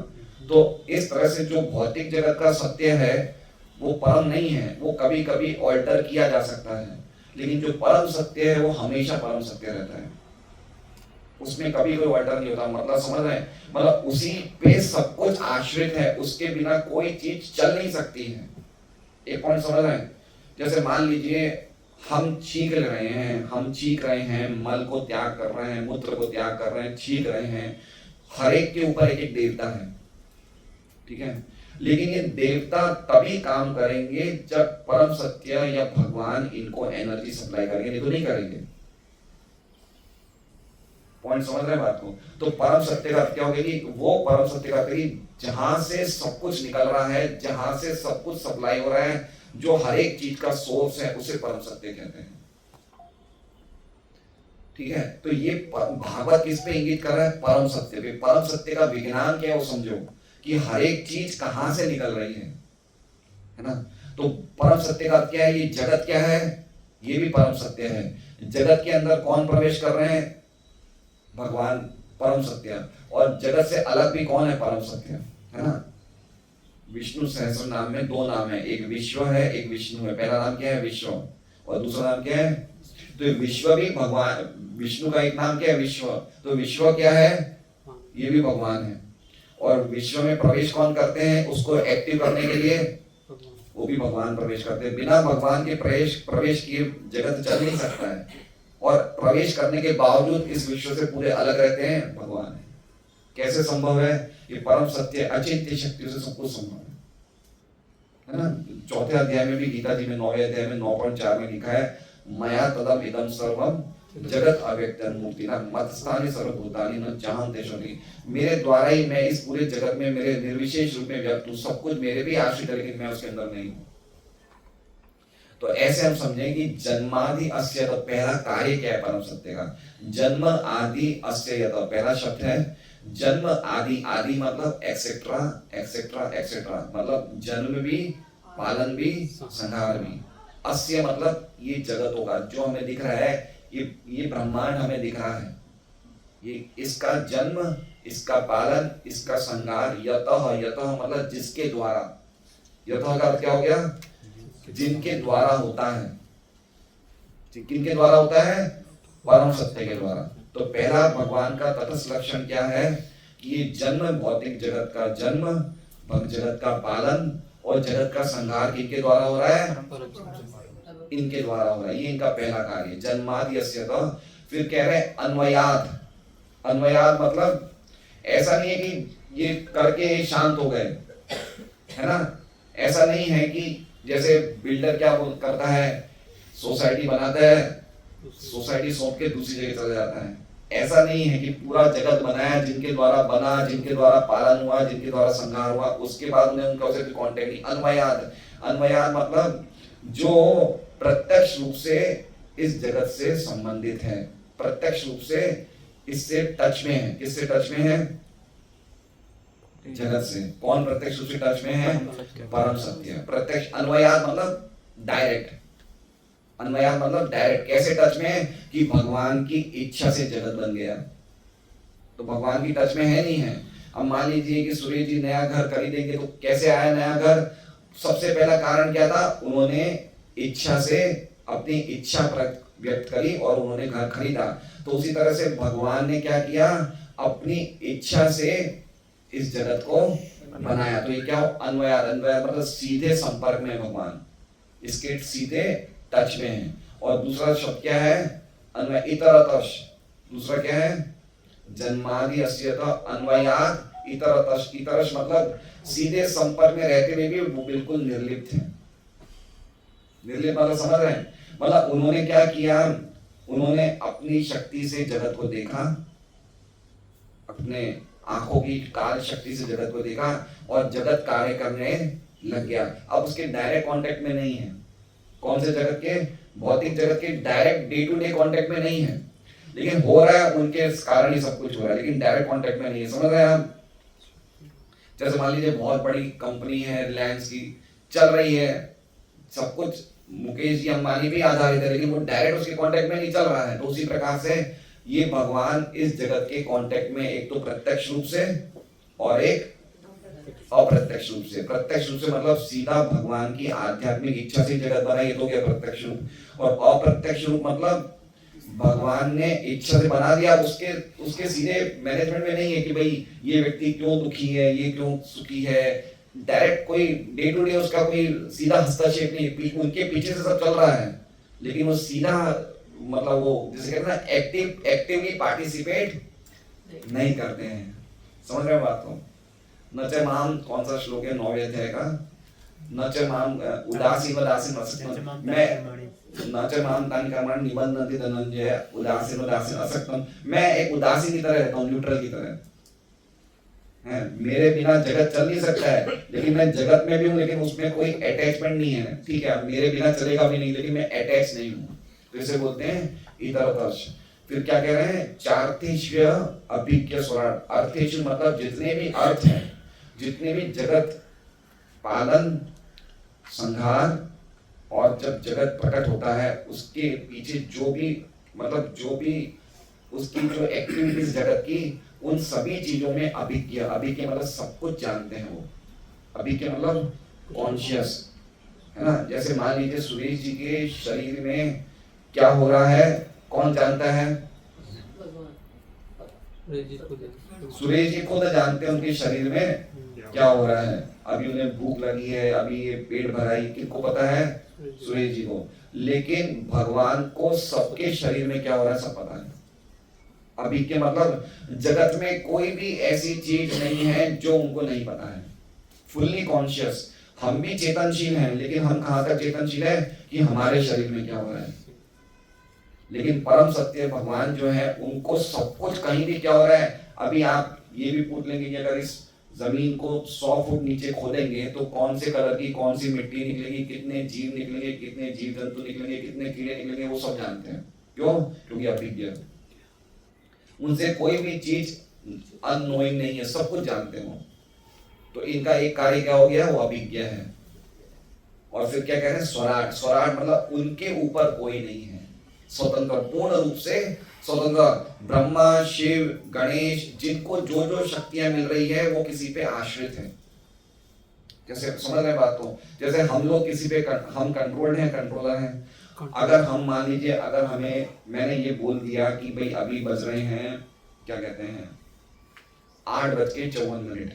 S2: तो इस तरह से जो भौतिक जगत का सत्य है वो परम नहीं है, वो कभी कभी ऑल्टर किया जा सकता है, लेकिन जो परम सत्य है वो हमेशा परम सत्य रहता है, उसमें कभी कोई ऑल्टर नहीं होता। मतलब समझ रहे हैं, मतलब उसी पे सब कुछ आश्रित है, उसके बिना कोई चीज चल नहीं सकती है। एक पॉइंट समझ रहे हैं, जैसे मान लीजिए हम छींक रहे हैं, मल को त्याग कर रहे हैं, मूत्र को त्याग कर रहे हैं, छींक रहे हैं, हर एक के ऊपर एक एक देवता है, ठीक है, लेकिन ये देवता तभी काम करेंगे जब परम सत्य या भगवान इनको एनर्जी सप्लाई करेंगे, नहीं तो नहीं करेंगे। पॉइंट समझ रहे हैं बात को? तो परम सत्य का क्या होगा कि वो परम सत्य का जहां से सब कुछ निकल रहा है, जहां से सब कुछ सप्लाई हो रहा है, जो हर एक चीज का सोर्स है, उसे परम सत्य कहते हैं, ठीक है। तो ये भागवत किस पे इंगित कर रहा है? परम सत्य पे। परम सत्य का विज्ञान क्या है वो समझो, कि हर एक चीज कहां से निकल रही है ना। तो परम सत्य का क्या है? ये जगत क्या है? ये भी परम सत्य है। जगत के अंदर कौन प्रवेश कर रहे हैं? भगवान, परम सत्य। और जगत से अलग भी कौन है? परम सत्य, है ना। विष्णु सहस्त्र नाम में दो नाम है, एक विश्व है, एक विष्णु है। पहला नाम क्या है? विश्व, और दूसरा नाम क्या है? तो विश्व भी भगवान, विष्णु का एक नाम क्या है? विश्व। तो विश्व क्या है? ये भी भगवान है। और विश्व में प्रवेश कौन करते हैं? उसको एक्टिव करने के लिए वो भी भगवान प्रवेश करते हैं। बिना भगवान के प्रवेश किए जगत चल नहीं सकता है, और प्रवेश करने के बावजूद इस विश्व से पूरे अलग रहते हैं भगवान है। कैसे संभव है? ये परम सत्य अचिंत्य शक्ति से सब कुछ संभव है ना। चौथे अध्याय में भी, गीता जी में 9वें अध्याय में 9.4 में लिखा है, मया तदम इदम सर्वम जगत अव्यक्त मूर्तिना मत्स्थानि सर्वभूतानि न चाहन्ते शनि। मेरे द्वारा ही मैं इस पूरे जगत में, मेरे निर्विशेष रूप में व्यक्त हूं, सब कुछ मेरे भी आश्रित है, लेकिन मैं उसके अंदर नहीं हूं। तो ऐसे हम समझें कि जन्मादि अस्य, तो पहला कार्य क्या है परम सत्य का? जन्म आदि अस्य, तो पहला शब्द है जन्म आदि। आदि मतलब एक्सेट्रा एक्सेट्रा एक्सेट्रा, मतलब जन्म भी, पालन भी, संहार भी। अस्य मतलब ये जगत होगा जो हमें दिख रहा है, ये ब्रह्मांड हमें दिख रहा है, ये इसका जन्म, इसका पालन, इसका संहार। यतः, यतः मतलब जिसके द्वारा। यतः का अर्थ क्या हो गया? जिनके द्वारा होता है। किनके द्वारा होता है? परम सत्य के द्वारा। तो पहला भगवान का तटस्थ लक्षण क्या है? कि ये जन्म, भौतिक जगत का जन्म, जगत का पालन और जगत का संहार किनके द्वारा हो रहा है? इनके द्वारा हो रहा है। ये इनका पहला कार्य, जन्मादि अस्य। तो फिर कह रहे हैं अन्वयात। अन्वयात मतलब ऐसा नहीं है कि ये करके शांत हो गए, है ना। ऐसा नहीं है कि जैसे बिल्डर क्या करता है, सोसाइटी बनाता है, सोसाइटी सौंप के दूसरी जगह चला जाता है। ऐसा नहीं है कि पूरा जगत बनाया, जिनके द्वारा बना, जिनके द्वारा पालन हुआ, जिनके द्वारा संहार हुआ, उसके बाद उन्हें उनका उसे कांटेक्ट नहीं। अन्वयात, अन्वयात मतलब जो प्रत्यक्ष रूप से इस जगत से संबंधित है, प्रत्यक्ष रूप से इससे टच में है। किससे टच में है? जगत से। कौन प्रत्यक्ष रूप से टच में है? परम सत्य। प्रत्यक्ष। अन्वयात मतलब डायरेक्ट। अन्वयात मतलब डायरेक्ट। कैसे टच में है? कि भगवान की इच्छा से जगत बन गया, तो भगवान की टच में है नहीं है। अब मान लीजिए कि सूर्य जी नया घर खरीदेंगे, तो कैसे आया नया घर? सबसे पहला कारण क्या था? उन्होंने इच्छा से अपनी इच्छा व्यक्त करी और उन्होंने घर खरीदा। तो उसी तरह से भगवान ने क्या किया? अपनी इच्छा से इस जगत को बनाया। तो ये क्या? अन्वयात। अन्वयात मतलब सीधे संपर्क में भगवान, इसके सीधे टच में है। और दूसरा शब्द क्या है? अन्वय इतरतश। दूसरा क्या है? जन्मादि अस्य। अन्वयात इतरतश। इतरश मतलब सीधे संपर्क में रहते हुए भी वो बिल्कुल निर्लिप्त है। निर्लिप्त मतलब समझ रहे हैं? मतलब उन्होंने क्या किया? उन्होंने अपनी शक्ति से जगत को देखा, अपने आंखों की कार्य शक्ति से जगत को देखा, और जगत कार्य करने लग गया। अब उसके डायरेक्ट कांटेक्ट में नहीं है। कौन से जगत के? भौतिक जगत के direct day to day contact में नहीं है, लेकिन हो रहा है उनके कारण ही सब कुछ हो रहा है, लेकिन डायरेक्ट कांटेक्ट में नहीं है। समझ रहे हैं आप? जैसे मान लीजिए बहुत बड़ी कंपनी है, रिलायंस की, चल रही है, सब कुछ मुकेश जी अंबानी भी आधारित है, लेकिन वो डायरेक्ट उसके कांटेक्ट में नहीं चल रहा है। तो उसी प्रकार से ये भगवान इस जगत के कांटेक्ट में, एक तो प्रत्यक्ष रूप से और एक अप्रत्यक्ष रूप से। प्रत्यक्ष रूप से मतलब सीधा भगवान की आध्यात्मिक इच्छा से जगत बना, ये तो क्या प्रत्यक्ष रूप। और अप्रत्यक्ष रूप मतलब भगवान ने इच्छा से बना दिया, उसके सीधे मैनेजमेंट में नहीं है कि भाई ये व्यक्ति क्यों दुखी है, ये क्यों सुखी है। डायरेक्ट कोई डे टू डे उसका कोई सीधा हस्तक्षेप नहीं, उनके पीछे से सब चल रहा है, लेकिन वो सीधा मतलब वो जैसे कहते हैं ना एक्टिवली पार्टिसिपेट नहीं करते हैं। समझ रहे हो बात को? न च माम, कौन सा श्लोक है 9वें अध्याय का, न च माम उदासीन असक्तम, मैं न च माम तानि कर्माणि निबध्नन्ति धनंजय उदासीन असक्तम, मैं एक उदासीन की तरह रहता हूँ, न्यूट्रल की तरह है। मेरे बिना जगत चल नहीं सकता है, लेकिन मैं जगत में भी हूँ, लेकिन उसमें कोई अटैचमेंट नहीं है। ठीक है, मेरे बिना चलेगा भी नहीं, लेकिन मैं अटैच नहीं हूँ, तो इसे बोलते हैं इतरतर्श। फिर क्या कह रहे हैं? चार्थेष्व अभिज्ञ स्वराट। अर्थेषु मतलब जितने भी अर्थ हैं, जितने भी जगत पालन संहार और जब जगत प्रकट होता है उसके पीछे जो भी मतलब जो भी उसकी जो एक्टिविटीज जगत की, उन सभी चीजों में अभिज्ञ, अभिज्ञ मतलब सब कुछ जानते हैं वो। अभिज्ञ मतलब कॉन्शियस, है ना। जैसे मान लीजिए सुरेश जी के शरीर में क्या हो रहा है, कौन जानता है? सुरेश जी खुद जानते हैं उनके शरीर में क्या हो रहा है। अभी उन्हें भूख लगी है, अभी ये पेट भरा है, किनको पता है? सुरेश जी को। लेकिन भगवान को सबके शरीर में क्या हो रहा है सब पता है। अभी के मतलब जगत में कोई भी ऐसी चीज नहीं है जो उनको नहीं पता है। Fully conscious. हम भी चेतनशील हैं, लेकिन हम कहां तक चेतनशील है कि हमारे शरीर में क्या हो रहा है। लेकिन परम सत्य भगवान जो है उनको सब कुछ कहीं भी क्या हो रहा है। अभी आप ये भी पूछ लेंगे कि अगर इस जमीन को 100 फुट नीचे खोदेंगे तो कौन से कलर की कौन सी मिट्टी निकलेगी, कितने जीव निकलेंगे, कितने जीव जंतु निकलेंगे, कितने कीड़े निकलेंगे, वो सब जानते हैं। क्यों? क्योंकि अभिज्ञ, उनसे कोई भी चीज अननोइंग नहीं है, सब कुछ जानते हो। तो इनका एक कार्य क्या हो गया? वो अभिज्ञ है। और फिर क्या कह रहे हैं? स्वराट। स्वराट मतलब उनके ऊपर कोई नहीं है, स्वतंत्र, पूर्ण रूप से स्वतंत्र। ब्रह्मा, शिव, गणेश, जिनको जो जो शक्तियां मिल रही है वो किसी पे आश्रित है। जैसे समझ रहे बात को? जैसे हम लोग किसी पे हम कंट्रोल्ड हैं, कंट्रोलर हैं। अगर हम मान लीजिए अगर हमें मैंने ये बोल दिया कि भाई अभी बज रहे हैं क्या कहते हैं 8:54,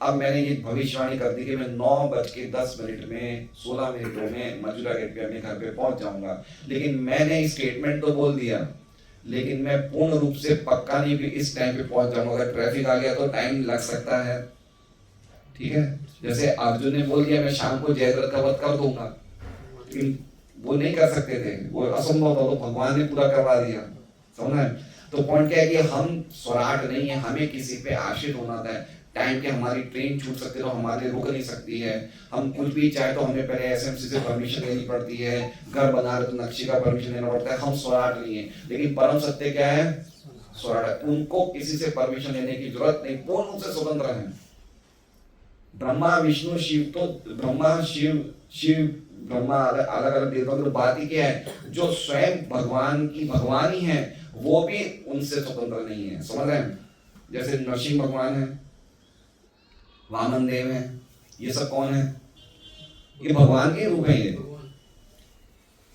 S2: अब मैंने ये भविष्यवाणी कर दी कि मैं 9:10 में 16 मिनटों में मजूरा गेट पे अपने घर पे पहुंच जाऊंगा। लेकिन मैंने स्टेटमेंट तो बोल दिया, लेकिन मैं पूर्ण रूप से पक्का नहीं कि इस टाइम पे पहुंच जाऊंगा। अगर ट्रैफिक आ गया तो टाइम लग सकता है। ठीक है, जैसे अर्जुन ने बोल दिया मैं शाम को जयद्रथ का वध कर दूंगा, लेकिन वो नहीं कर सकते थे, वो असंभव था, तो भगवान ने पूरा करवा दिया। समझ रहे? तो पॉइंट क्या है कि हम स्वराट नहीं है, हमें किसी पे आश्रित होना था। टाइम के हमारी ट्रेन छूट सकती है तो हमारे रुक नहीं सकती है। हम कुछ भी चाहे तो हमें पहले एसएमसी से परमिशन लेनी पड़ती है, घर बना रहे तो नक्शे का परमिशन लेना पड़ता है। हम स्वराट नहीं है, लेकिन परम सत्य क्या है? स्वराट। उनको किसी से परमिशन लेने की जरूरत नहीं, पूर्ण रूप से स्वतंत्र है। ब्रह्मा विष्णु शिव, तो ब्रह्मा शिव ब्रह्मा अलग अलग देवताओं की बात ही क्या है? जो स्वयं भगवान की भगवान ही है वो भी उनसे स्वतंत्र नहीं है। समझ रहे हैं? जैसे नरसिंह भगवान है, वामन देव है, ये सब कौन है? ये भगवान के रूप है ये।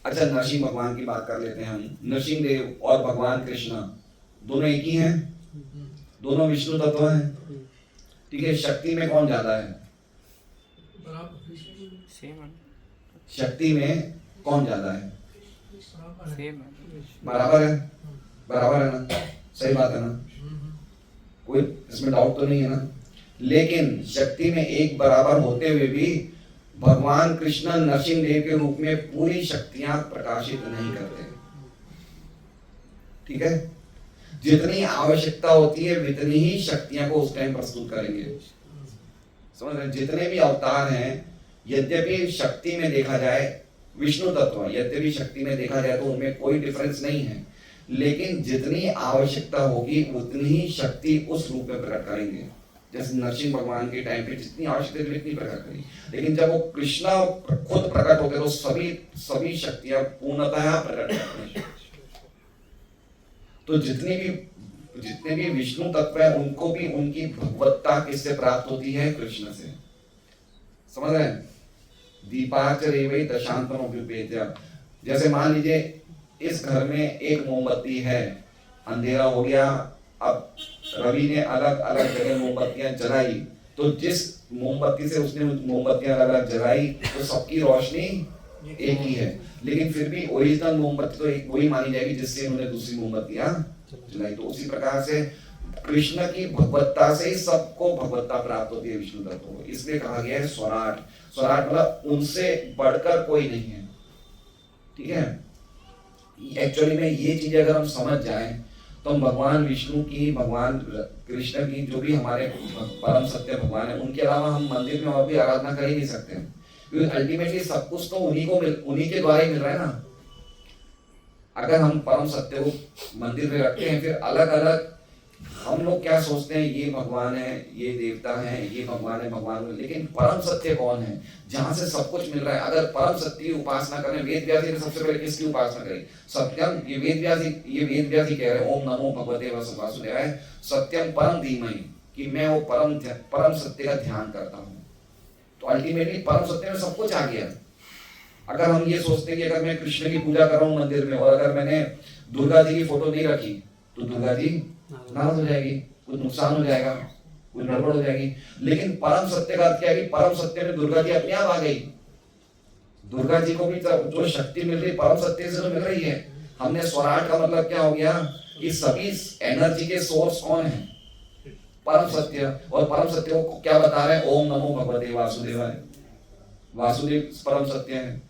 S2: अच्छा, नरसिंह भगवान की बात कर लेते हैं हम। नरसिंह देव और भगवान कृष्ण दोनों एक ही हैं, दोनों विष्णु तत्व हैं। ठीक है, शक्ति में कौन ज्यादा है? शक्ति में कौन ज्यादा है? बराबर है, बराबर है ना? सही बात है ना? कोई इसमें डाउट तो नहीं है ना? लेकिन शक्ति में एक बराबर होते हुए भी भगवान कृष्ण नरसिंह देव के रूप में पूरी शक्तियां प्रकाशित नहीं करते। ठीक है, जितनी आवश्यकता होती है उतनी ही शक्तियां को उस टाइम प्रस्तुत करेंगे। समझ रहे? जितने भी अवतार हैं, यद्यपि शक्ति में देखा जाए विष्णु तत्व, यद्यपि शक्ति में देखा जाए तो उनमें कोई डिफरेंस नहीं है, लेकिन जितनी आवश्यकता होगी उतनी ही शक्ति उस रूप में प्रकट करेंगे। जैसे नरसिंह भगवान के टाइम पे जितनी आवश्यकता थी उतनी प्रकट करी, लेकिन जब वो कृष्ण खुद प्रकट होते तो सभी शक्तियां पूर्णतः प्रकट करते हैं। तो जितने भी विष्णु तत्व है उनको भी उनकी भगवत्ता किससे प्राप्त होती है? कृष्ण से। समझ रहे हैं? दीपाचरे वही दशांतरों। जैसे मान लीजिए इस घर में एक मोमबत्ती है, अंधेरा हो गया, अब रवि ने अलग अलग जगह मोमबत्तियां जलाई, तो जिस मोमबत्ती से उसने मोमबत्तियां अलग अलग जलाई तो सबकी रोशनी एक ही है, लेकिन फिर भी ओरिजिनल मोमबत्ती तो एक वही मानी जाएगी जिससे उन्होंने दूसरी मोमबत्तियां जलाई। तो उसी प्रकार से कृष्ण की भगवत्ता से ही सबको भगवत्ता प्राप्त होती है, विष्णु तत्व को। इसलिए कहा गया है स्वराट। स्वराट मतलब उनसे बढ़कर कोई नहीं है, ठीक है। एक्चुअली में ये चीजें अगर हम समझ जाएं तो हम भगवान विष्णु की, भगवान कृष्ण की, जो भी हमारे परम सत्य भगवान है, उनके अलावा हम मंदिर में और भी आराधना कर ही नहीं सकते, क्योंकि अल्टीमेटली सब कुछ तो उन्हीं के द्वारा ही मिल रहा है ना। अगर हम परम सत्य को मंदिर में रखते हैं, फिर अलग अलग हम लोग क्या सोचते हैं, ये भगवान है, ये देवता है, ये भगवान है, भगवान है, लेकिन परम सत्य कौन है जहां से सब कुछ मिल रहा है। अगर परम सत्य की उपासना करें, वेद व्यास ने सबसे पहले किसकी उपासना करी? सत्यम। ये वेद व्यास ही कह रहे हैं, ओम नमो भगवते वासुदेवाय सत्यम परम धीमहि, कि मैं वो परम सत्य का ध्यान करता हूँ। तो अल्टीमेटली परम सत्य में सब कुछ आ गया। अगर हम ये सोचते हैं कि अगर मैं कृष्ण की पूजा कर रहा हूँ मंदिर में और अगर मैंने दुर्गा जी की फोटो नहीं रखी तो दुर्गा जी नाराज हो जाएगी, कुछ नुकसान हो जाएगा, कुछ गड़बड़ हो जाएगी। लेकिन परम सत्य का अर्थ क्या है कि परम सत्य में दुर्गा जी अपने आप आ गई। दुर्गा जी को भी जो शक्ति मिल रही परम सत्य से तो मिल रही है। हमने स्वराट का मतलब क्या हो गया कि सभी एनर्जी के सोर्स कौन है? परम सत्य। और परम सत्य को क्या बता रहे हैं? ओम नमो भगवते वासुदेवाय। वासुदेव परम सत्य है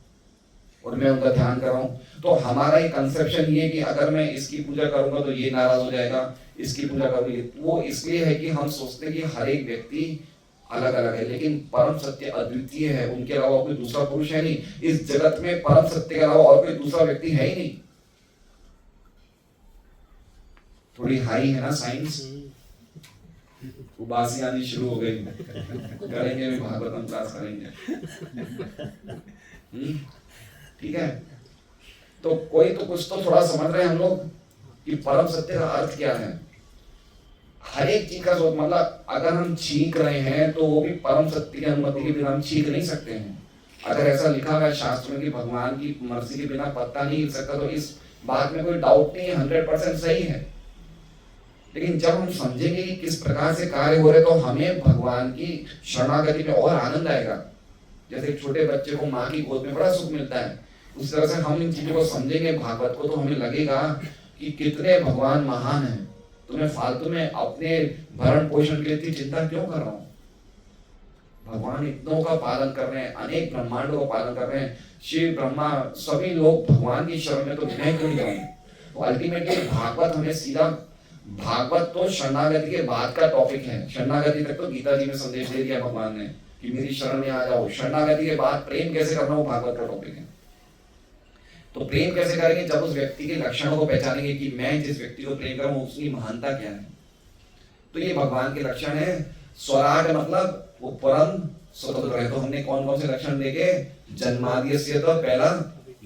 S2: और मैं उनका ध्यान कर रहा हूँ। तो हमारा एक कंसेप्शन ये कि अगर मैं इसकी पूजा करूंगा तो ये नाराज हो जाएगा, इसकी पूजा करूंगी, वो इसलिए है कि हम सोचते हैं कि हर एक व्यक्ति अलग अलग है, लेकिन परम सत्य अद्वितीय है, उनके अलावा कोई दूसरा पुरुष है नहीं। इस जगत में परम सत्य के अलावा और कोई दूसरा व्यक्ति है ही नहीं। थोड़ी हाई है ना साइंस, उबासी आनी शुरू हो गई। करेंगे भी भागवतम क्लास करेंगे, ठीक है। तो कोई तो कुछ तो थोड़ा समझ रहे हैं हम लोग कि परम सत्य का अर्थ क्या है। हर एक चीज का सोच, मतलब अगर हम छींक रहे हैं तो वो भी परम सत्य की अनुमति के बिना हम छींक नहीं सकते हैं। अगर ऐसा लिखा हुआ है शास्त्र में कि भगवान की मर्जी के बिना पत्ता नहीं हिल सकता, तो इस बात में कोई डाउट नहीं है, 100% सही है। लेकिन जब हम समझेंगे कि किस प्रकार से कार्य हो रहे, तो हमें भगवान की शरणागति में और आनंद आएगा। जैसे एक छोटे बच्चे को माँ की गोद में बड़ा सुख मिलता है, उस तरह से हम इन चीजों को समझेंगे भागवत को, तो हमें लगेगा कि कितने भगवान महान हैं। तो मैं फालतू में अपने भरण पोषण के लिए चिंता क्यों कर रहा हूँ? भगवान इतनों का पालन कर रहे हैं, अनेक ब्रह्मांडों का पालन कर रहे हैं, शिव ब्रह्मा सभी लोग भगवान की शरण में, तो मैं क्यों नहीं जाऊँ? तो अल्टीमेटली भागवत हमें सीधा, भागवत तो शरणागति के बाद का टॉपिक है। शरणागति तक तो गीता जी में संदेश दे दिया भगवान ने कि मेरी शरण में आ जाओ। शरणागति के बाद प्रेम कैसे करना, वो भागवत का टॉपिक है। तो प्रेम कैसे करेंगे? जब उस व्यक्ति के लक्षणों को पहचानेंगे कि मैं जिस व्यक्ति को प्रेम कर रहा हूँ उसकी महानता क्या है। तो ये भगवान के लक्षण है। स्वराट मतलब वो परम स्वतंत्र है। तो हमने कौन कौन से लक्षण देखे? जन्माद्यस्य तो पहला,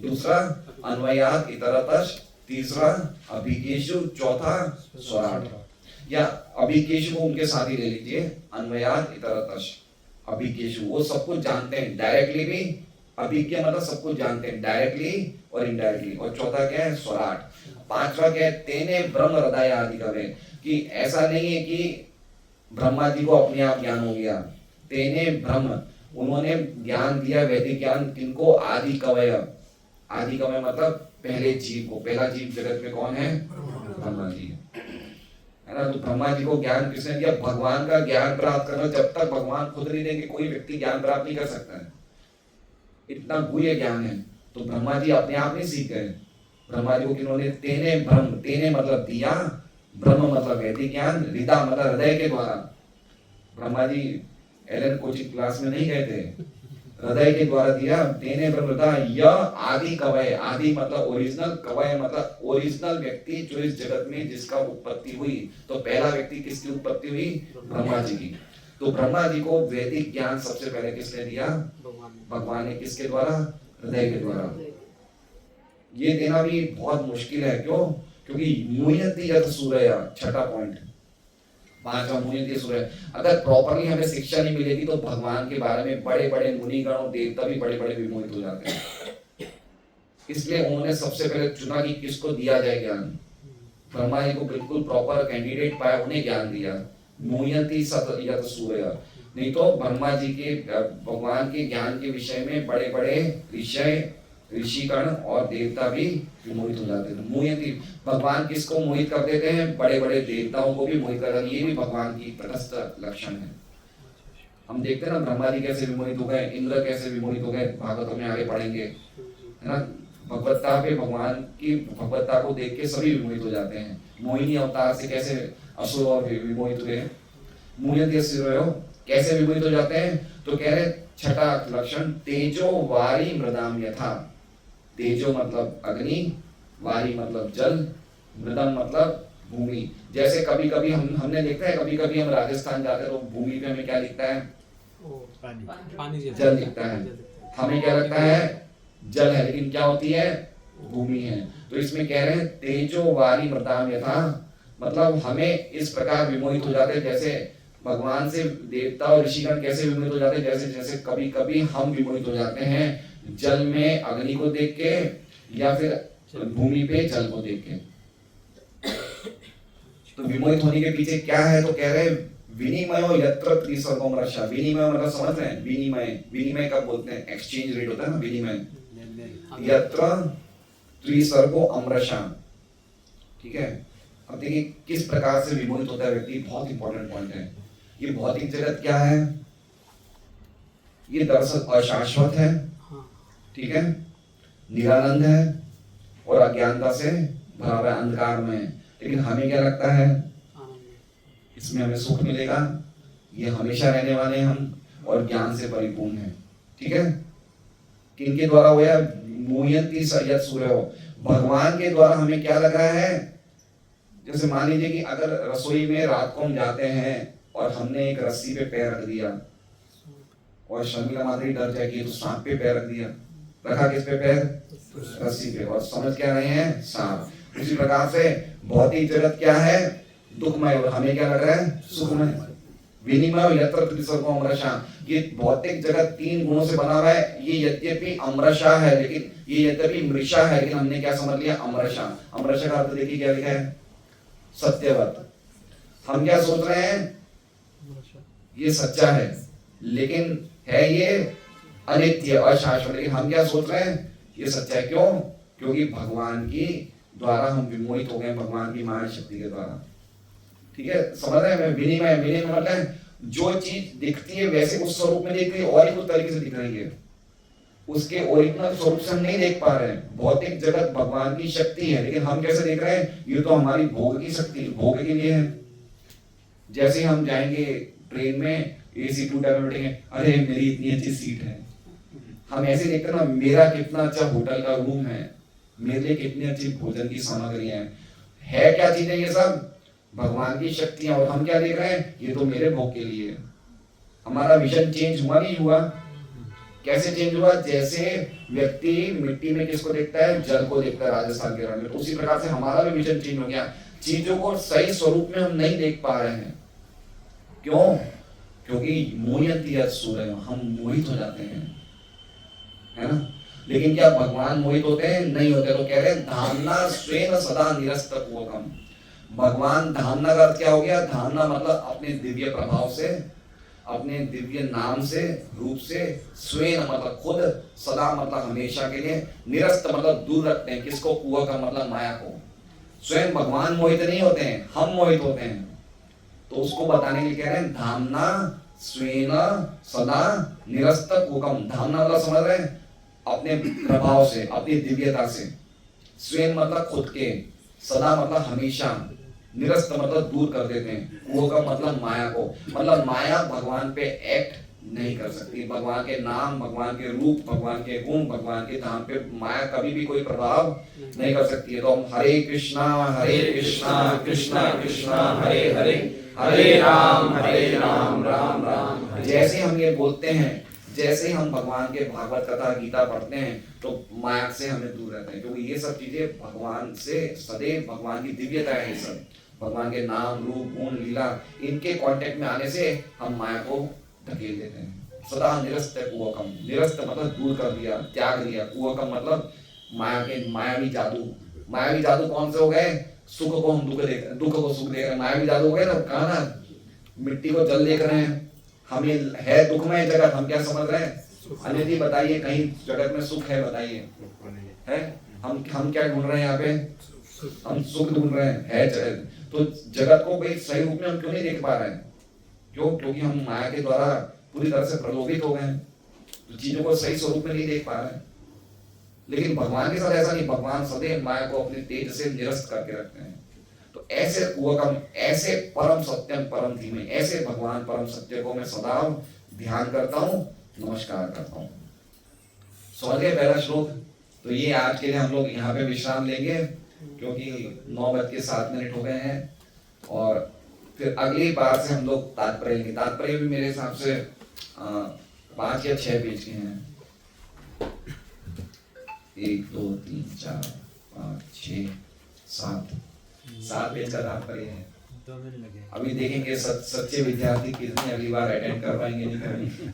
S2: दूसरा अन्वयात् इतरतश्च, तीसरा अभिकेषु, चौथा स्वराट। या अभिकेषु को उनके साथ ही ले लीजिए, अन्वयात् इतरतश्च, अभिकेषु वो सब कुछ जानते हैं, डायरेक्टली भी। अभिज्ञ मतलब सब कुछ जानते हैं, डायरेक्टली और इनडायरेक्टली। और चौथा क्या है? स्वराट। पांचवा क्या है? तेने ब्रह्म हृदय आदि कवे, कि ऐसा नहीं है कि ब्रह्मा जी को अपने आप ज्ञान हो गया। तेने ब्रह्म, उन्होंने ज्ञान दिया, वैदिक ज्ञान किनको? आदि कवय। आदि कवय मतलब पहले जीव को। पहला जीव जगत में कौन है? ब्रह्मा जी है ना। तो ब्रह्मा जी को ज्ञान किसने दिया? भगवान का ज्ञान प्राप्त करना जब तक भगवान खुद नहीं देंगे कोई व्यक्ति ज्ञान प्राप्त नहीं कर सकता है, इतना गुह्य ज्ञान है। तो ब्रह्मा जी अपने आप नहीं सीख गए। ब्रह्मा जी को किन्होंने? तेने ब्रह्म, तेने मतलब दिया, ब्रह्म मतलब वैदिक ज्ञान, हृदय मतलब हृदय के द्वारा। Brahma ji Elon coaching class में नहीं गए थे, हृदय के द्वारा दिया। तेने ब्रह्म हृदय, यह आदि कवय। आदि मतलब ओरिजिनल, कवय मतलब ओरिजिनल व्यक्ति जो इस जगत में जिसका उत्पत्ति हुई। तो पहला व्यक्ति किसकी उत्पत्ति हुई? ब्रह्मा जी की। तो ब्रह्मा जी को वैदिक ज्ञान सबसे पहले किसने दिया? भगवान ने। किसके द्वारा? हृदय के द्वारा। ये देना भी बहुत मुश्किल है। क्यों? क्योंकि मुह्यति यत् सूरया, छठा पॉइंट, 5वां मुनियति सूर्य। अगर प्रॉपरली हमें शिक्षा नहीं मिलेगी तो भगवान के बारे में बड़े बड़े मुनिगण और देवता भी बड़े बड़े विमोहित हो जाते हैं। इसलिए उन्होंने सबसे पहले चुना कि किसको दिया जाए ज्ञान। ब्रह्मा जी को बिल्कुल प्रॉपर कैंडिडेट पाया, उन्हें ज्ञान दिया। मुनियति सत यत सूर्य, नहीं तो ब्रह्मा जी के भगवान के ज्ञान के विषय में बड़े बड़े ऋषिगण और देवता भी मोहित हो जाते थे। मोहित भगवान किसको मोहित कर देते हैं? बड़े बड़े देवताओं को भी मोहित कर देते हैं। ये भी भगवान की तटस्थ लक्षण है। हम देखते हैं ना ब्रह्मा जी कैसे विमोहित हो गए, इंद्र कैसे विमोहित हो गए, भागवत में आगे पढ़ेंगे, है ना। भगवत्ता पे भगवान की भगवत्ता को देख के सभी विमोहित हो जाते हैं। मोहिनी अवतार से कैसे असुर और विमोहित हुए, मोहित कैसे विमोहित हो जाते हैं? तो कह रहे छठा लक्षण तेजो वारी मृदाम यथा। तेजो मतलब अग्नि, वारी मतलब जल, मृदम मतलब भूमि। जैसे कभी कभी हमने देखा है, कभी कभी हम राजस्थान जाते हैं तो भूमि पे हमें क्या दिखता है?
S1: पानी
S2: जल दिखता है। हमें क्या लगता है? जल है, लेकिन क्या होती है? भूमि है। तो इसमें कह रहे हैं तेजो वारी मृदाम यथा, मतलब हमें इस प्रकार विमोहित हो जाते हैं जैसे भगवान से देवता और ऋषिगण कैसे विमोहित हो जाते हैं, जैसे जैसे कभी कभी हम विमोहित हो जाते हैं जल में अग्नि को देख के या फिर भूमि पे जल को देख के। तो विमोहित होने के पीछे क्या है? तो कह रहे विनिमयो यत्र त्रिसर्गो मृषा। विनिमय मतलब समझ रहे हैं? विनिमय, विनिमय कब बोलते हैं? एक्सचेंज रेट होता है ना, विनिमय। यत्र त्रिसर्गो अमृषा, ठीक है। अब देखिए किस प्रकार से विमोहित होता है व्यक्ति, बहुत इंपॉर्टेंट पॉइंट है। ये भौतिक जगत क्या है? ये दरअसल अशाश्वत है, ठीक है, निरानंद है और अज्ञानता से भरा हुआ अंधकार में। लेकिन हमें क्या लगता है? इसमें हमें सुख मिलेगा, ये हमेशा रहने वाले हम, और ज्ञान से परिपूर्ण है, ठीक है। किनके द्वारा हुआ? मोहियंती सयत सूर्य हो, भगवान के द्वारा। हमें क्या लग रहा है? जैसे मान लीजिए कि अगर रसोई में रात को हम जाते हैं और हमने एक रस्सी पे पैर रख दिया और शर्मिला माधुरी डर जाएगी तो सांप पे पैर रख दिया, रखा किस पे पैर? रस्सी पे, और समझ क्या रहे हैं? सांप। उसी प्रकार से भौतिक जगत क्या है? दुखमय, और हमें क्या लग रहा है? सुखमय। विनिमय यत्र त्रिसर्गो अमृषा, ये भौतिक जगत 3 गुणों से बना हुआ है। ये यद्यपि अमृषा है, लेकिन ये यद्यपि मृषा है, लेकिन हमने क्या समझ लिया? अमृषा। अमृषा का अर्थ देखिए क्या लिखा है? सत्यवत। हम क्या सोच रहे हैं? ये सच्चा है, लेकिन है ये अनित्य अशाश्वत। लेकिन हम क्या सोच रहे हैं? ये सच्चा है। क्यों? क्योंकि भगवान की द्वारा हम विमोहित हो गए, भगवान की माया शक्ति के द्वारा, ठीक है। समझ रहे हैं? विनिमय, विनिमय मतलब जो चीज दिखती है वैसे उस स्वरूप में दिख रही है और ही कुछ तरीके से दिख रही है, उसके ओरिजिनल स्वरूप से हम नहीं देख पा रहे हैं। भौतिक जगत भगवान की शक्ति है, लेकिन हम कैसे देख रहे हैं? ये तो हमारी भोग की शक्ति, भोग के लिए है। जैसे हम जाएंगे ट्रेन में, एसी 2 टायर में बैठेंगे, अरे मेरी इतनी अच्छी सीट है, हम ऐसे देखते हैं ना, मेरा कितना अच्छा होटल का रूम है, मेरे लिए कितनी अच्छी भोजन की सामग्रियां है क्या चीजें? ये सब भगवान की शक्तियां। और हम क्या देख रहे हैं? ये तो मेरे भोग के लिए है। हमारा विजन चेंज हुआ नहीं हुआ? कैसे चेंज हुआ? जैसे व्यक्ति मिट्टी में किसको देखता है? जल को देखता है राजस्थान के रण में, तो उसी प्रकार से हमारा भी विजन चेंज हो गया। चीजों को सही स्वरूप में हम नहीं देख पा रहे हैं। क्यों? क्योंकि मोहियंती सूर्य, हम मोहित हो जाते हैं, है ना। लेकिन क्या भगवान मोहित होते हैं? नहीं होते। तो कह रहे हैं धामना स्वेन सदा निरस्त पूर्वकम। भगवान, धामना का अर्थ क्या हो गया? धामना मतलब अपने दिव्य प्रभाव से, अपने दिव्य नाम से, रूप से, स्वेन मतलब खुद, सदा मतलब हमेशा के लिए, निरस्त मतलब दूर रखते हैं किसको? पूर्वकम मतलब माया को। स्वयं भगवान मोहित नहीं होते हैं, हम मोहित होते हैं। तो उसको बताने के लिए कह रहे हैं धामना स्वेन सदा निरस्त पूर्वकम। धामना मतलब समझ रहे हैं? अपने प्रभाव से, अपनी दिव्यता से। स्वयं मतलब खुद के, सदा मतलब हमेशा, निरस्त मतलब दूर कर देते हैं, वो का मतलब माया को। मतलब माया भगवान पे एक्ट नहीं कर सकती। भगवान के नाम, भगवान के रूप, भगवान के गुण, भगवान के धाम पे माया कभी भी कोई प्रभाव नहीं कर सकती है। तो हम हरे कृष्णा कृष्णा कृष्णा हरे हरे, हरे राम राम राम हरे। जैसे हम ये बोलते हैं, जैसे हम भगवान के भागवत कथा गीता पढ़ते हैं, तो माया से हमें दूर रहते हैं, क्योंकि ये सब चीजें भगवान से सदैव, भगवान की दिव्यता है ये सब। भगवान के नाम रूप गुण लीला इनके कांटेक्ट में आने से हम माया को धकेल देते हैं। सदा निरस्त कुहकम, निरस्त मतलब दूर कर दिया, त्याग दिया। कुहकम मतलब माया के मायावी जादू। मायावी जादू कौन से हो गए? सुख को हम दुख को सुख देख रहे हैं, मायावी जादू हो गए ना। कहा ना मिट्टी को जल देख रहे हैं, हमें है दुखमय जगत, हम क्या समझ रहे हैं? अनिल जी बताइए, कहीं जगत में सुख है? बताइए, है? हम क्या ढूंढ रहे हैं यहाँ पे? हम सुख ढूंढ रहे हैं, है जगत। तो जगत को भाई सही रूप में हम क्यों नहीं देख पा रहे हैं? क्यों? क्योंकि हम माया के द्वारा पूरी तरह से प्रलोभित हो गए हैं, तो चीजों को सही स्वरूप में नहीं देख पा रहे हैं। लेकिन भगवान के साथ ऐसा नहीं, भगवान सदैव माया को अपने तेज से निरस्त करके रखते हैं। तो ऐसे कुहकम, ऐसे परम सत्यम परम धीमे, ऐसे भगवान परम सत्य को मैं सदा ध्यान करता हूँ, नमस्कार करता हूँ। समझ गए पहला श्लोक? तो ये आज के लिए हम लोग यहाँ पे विश्राम लेंगे, क्योंकि 9:07 हो गए हैं, और फिर अगली बार से हम लोग तात्पर्य लेंगे। तात्पर्य भी मेरे हिसाब से 5 या 6 पेज के हैं। 1 2 3 4 5 6 7 पेज का तात्पर्य है। अभी देखेंगे सच्चे विद्यार्थी कितने अगली बार अटेंड कर पाएंगे, नहीं करेंगे।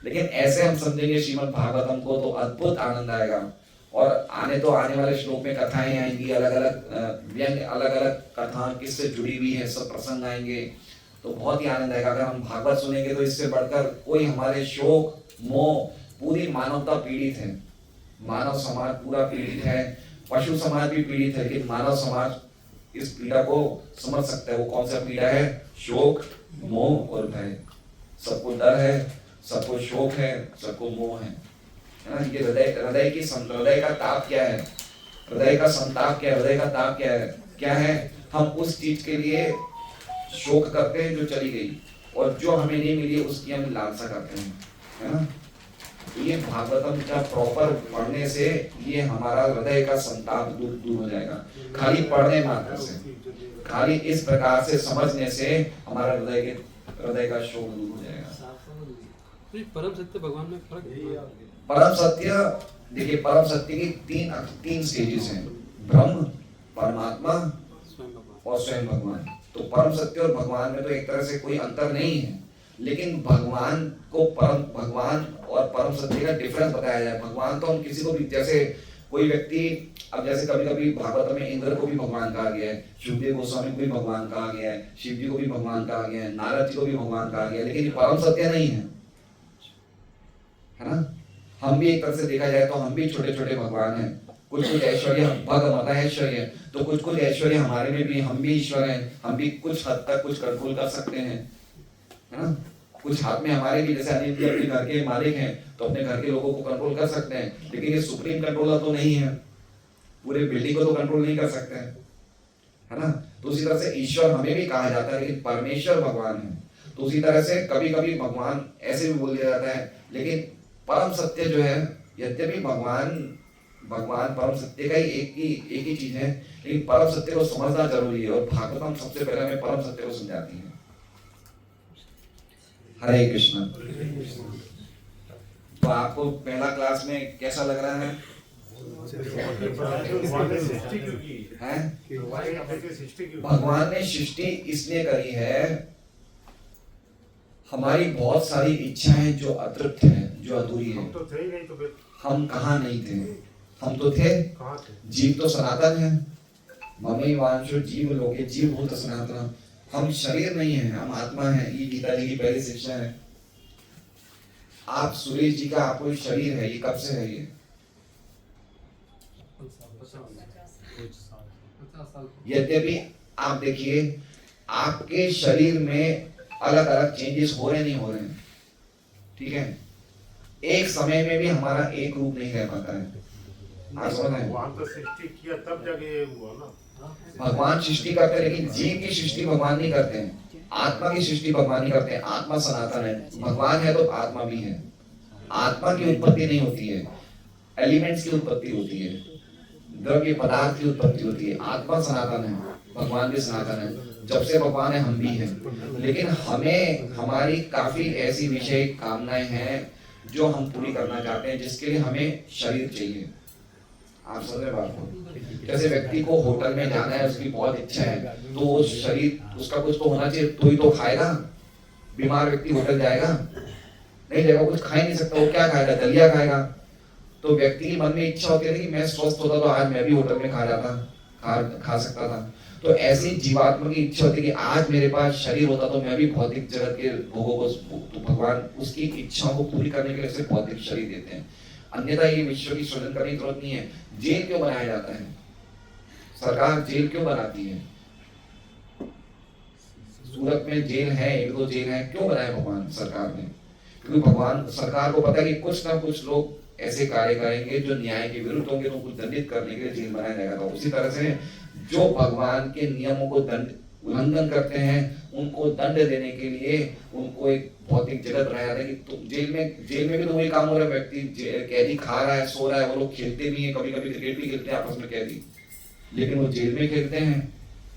S2: लेकिन ऐसे हम समझेंगे श्रीमद् भागवतम को तो अद्भुत आनंद आएगा। और आने वाले श्लोक में कथाएं आएंगी, अलग अलग व्यंग, अलग अलग कथा किससे जुड़ी हुई है, सब प्रसंग आएंगे, तो बहुत ही आनंद आएगा। अगर हम भागवत सुनेंगे तो इससे बढ़कर कोई हमारे शोक मोह, पूरी मानवता पीड़ित है, मानव समाज पूरा पीड़ित है, पशु समाज भी पीड़ित है, लेकिन मानव समाज इस पीड़ा को समझ सकता है। वो कौन सा पीड़ा है? शोक मोह और भय। सबको डर है, सबको शोक है, सबको मोह है ना। ये हृदय का ताप क्या है? हृदय का संताप क्या है? हृदय का ताप क्या है? क्या है? हम उस चीज के लिए शोक करते हैं जो चली गई, और जो हमें नहीं मिली उसकी हम लालसा करते हैं, है ना। ये भागवतम का प्रॉपर पढ़ने से ये हमारा हृदय का संताप दूर हो जाएगा। खाली पढ़ने मात्र से, खाली इस प्रकार से समझने से हमारा हृदय का शोक दूर हो जाएगा।
S1: परम सत्य भगवान में फर्क?
S2: परम सत्य, देखिए परम सत्य की तीन स्टेजेस हैं, ब्रह्म, परमात्मा और स्वयं भगवान। तो परम सत्य और भगवान में तो एक तरह से कोई अंतर नहीं है, लेकिन भगवान को भगवान और परम सत्य का डिफरेंस बताया जाए। भगवान तो हम किसी को भी, जैसे कोई व्यक्ति, अब जैसे कभी कभी भागवत में इंद्र को भी भगवान कहा गया है, सुखदेव गोस्वामी को भी भगवान कहा गया है, शिव जी को भी भगवान कहा गया है, नारद जी को भी भगवान कहा गया है, लेकिन ये परम सत्य नहीं है ना। हम भी एक तरह से देखा जाए तो हम भी छोटे छोटे भगवान हैं। कुछ ऐश्वर्य भगवता ऐश्वर्य, तो कुछ ऐश्वर्य हमारे में भी, हम भी ईश्वर हैं, हम भी कुछ हद तक कुछ कंट्रोल कर सकते हैं, है ना। कुछ हाथ में हमारे भी, जैसे अनिल जी अपने घर के मालिक हैं तो अपने घर के लोगों को कंट्रोल कर सकते हैं, लेकिन ये सुप्रीम कंट्रोलर तो नहीं है, पूरे बिल्डिंग को तो कंट्रोल नहीं कर सकते हैं, है ना। तो उसी तरह से ईश्वर हमें भी कहा जाता है, लेकिन परमेश्वर भगवान है। तो उसी तरह से कभी कभी भगवान ऐसे भी बोल दिया जाता है, लेकिन परम सत्य जो है, यद्यपि भगवान परम सत्य का ही एक ही चीज है, लेकिन परम सत्य को समझना जरूरी है, और भागवतम सबसे पहले हमें परम सत्य को समझाती है। हरे कृष्ण। तो आपको पहला क्लास में कैसा लग रहा है? भगवान ने सृष्टि इसलिए करी है, हमारी बहुत सारी इच्छाएं जो अतृप्त हैं, जो अधूरी हैं। हम कहाँ नहीं थे? हम तो थे, जीव तो सनातन है। मम्मी वांशो जीव लोके जीव भूत सनातन। हम शरीर नहीं है, हम आत्मा है। ये गीता जी की पहली शिक्षा है। आप सुरेश जी का आपको शरीर है, ये कब से है? ये यद्यपि आप देखिए आपके शरीर में अलग अलग चेंजेस हो रहे नहीं हो रहे, ठीक है। एक समय में भी हमारा एक रूप नहीं रह पाता है। आप समझ रहे हैं?
S6: सृष्टि किया तब जाके हुआ ना।
S2: भगवान सृष्टि करते हैं, लेकिन जीव की सृष्टि भगवान नहीं करते हैं, आत्मा की सृष्टि भगवान नहीं करते हैं। आत्मा सनातन है, भगवान है तो आत्मा भी है। आत्मा की उत्पत्ति नहीं होती है, एलिमेंट्स की उत्पत्ति होती है, द्रव्य पदार्थ की उत्पत्ति होती है। आत्मा सनातन है, भगवान भी सनातन है। जब से भगवान है हम भी हैं, लेकिन हमें हमारी काफी ऐसी विषय कामनाएं हैं जो हम पूरी करना चाहते हैं, जिसके लिए हमें शरीर चाहिए। आप समझ रहे बात को? जैसे व्यक्ति को होटल में जाना है, उसकी बहुत इच्छा है, तो वो शरीर उसका कुछ तो होना चाहिए, तो ही तो खाएगा। बीमार व्यक्ति होटल जाएगा नहीं जाएगा, कुछ खा ही नहीं सकता, वो क्या खाएगा? दलिया खाएगा। तो व्यक्ति के मन में इच्छा होती है कि मैं स्वस्थ होता तो आज मैं भी होटल में खा सकता था। तो ऐसी जीवात्मा की इच्छा होती है कि आज मेरे पास शरीर होता तो मैं भी भौतिक जगत के भोगों को, तो भगवान उसकी इच्छाओं को पूरी करने के लिए उसे भौतिक शरीर देते हैं। अन्यथा ये विश्व की सृजन करने की जरूरत नहीं है। जेल क्यों बनाया जाता है? सरकार जेल क्यों बनाती है? सूरत में जेल है, 1-2 जेल है, क्यों बनाया भगवान सरकार ने? क्योंकि भगवान सरकार को पता है कि कुछ ना कुछ लोग ऐसे कार्य करेंगे जो न्याय के विरुद्ध होंगे, तो उनको दंडित करने के लिए जेल बनाया जाएगा। तो उसी तरह से जो भगवान के नियमों को उल्लंघन करते हैं, उनको दंड देने के लिए उनको एक भौतिक जगत बनाया जाता है कि तो जेल में भी तो वही काम हो रहा है। व्यक्ति कैदी खा रहा है, सो रहा है, वो लोग खेलते भी हैं, कभी कभी क्रिकेट भी खेलते हैं आपस में कैदी, लेकिन वो जेल में खेलते हैं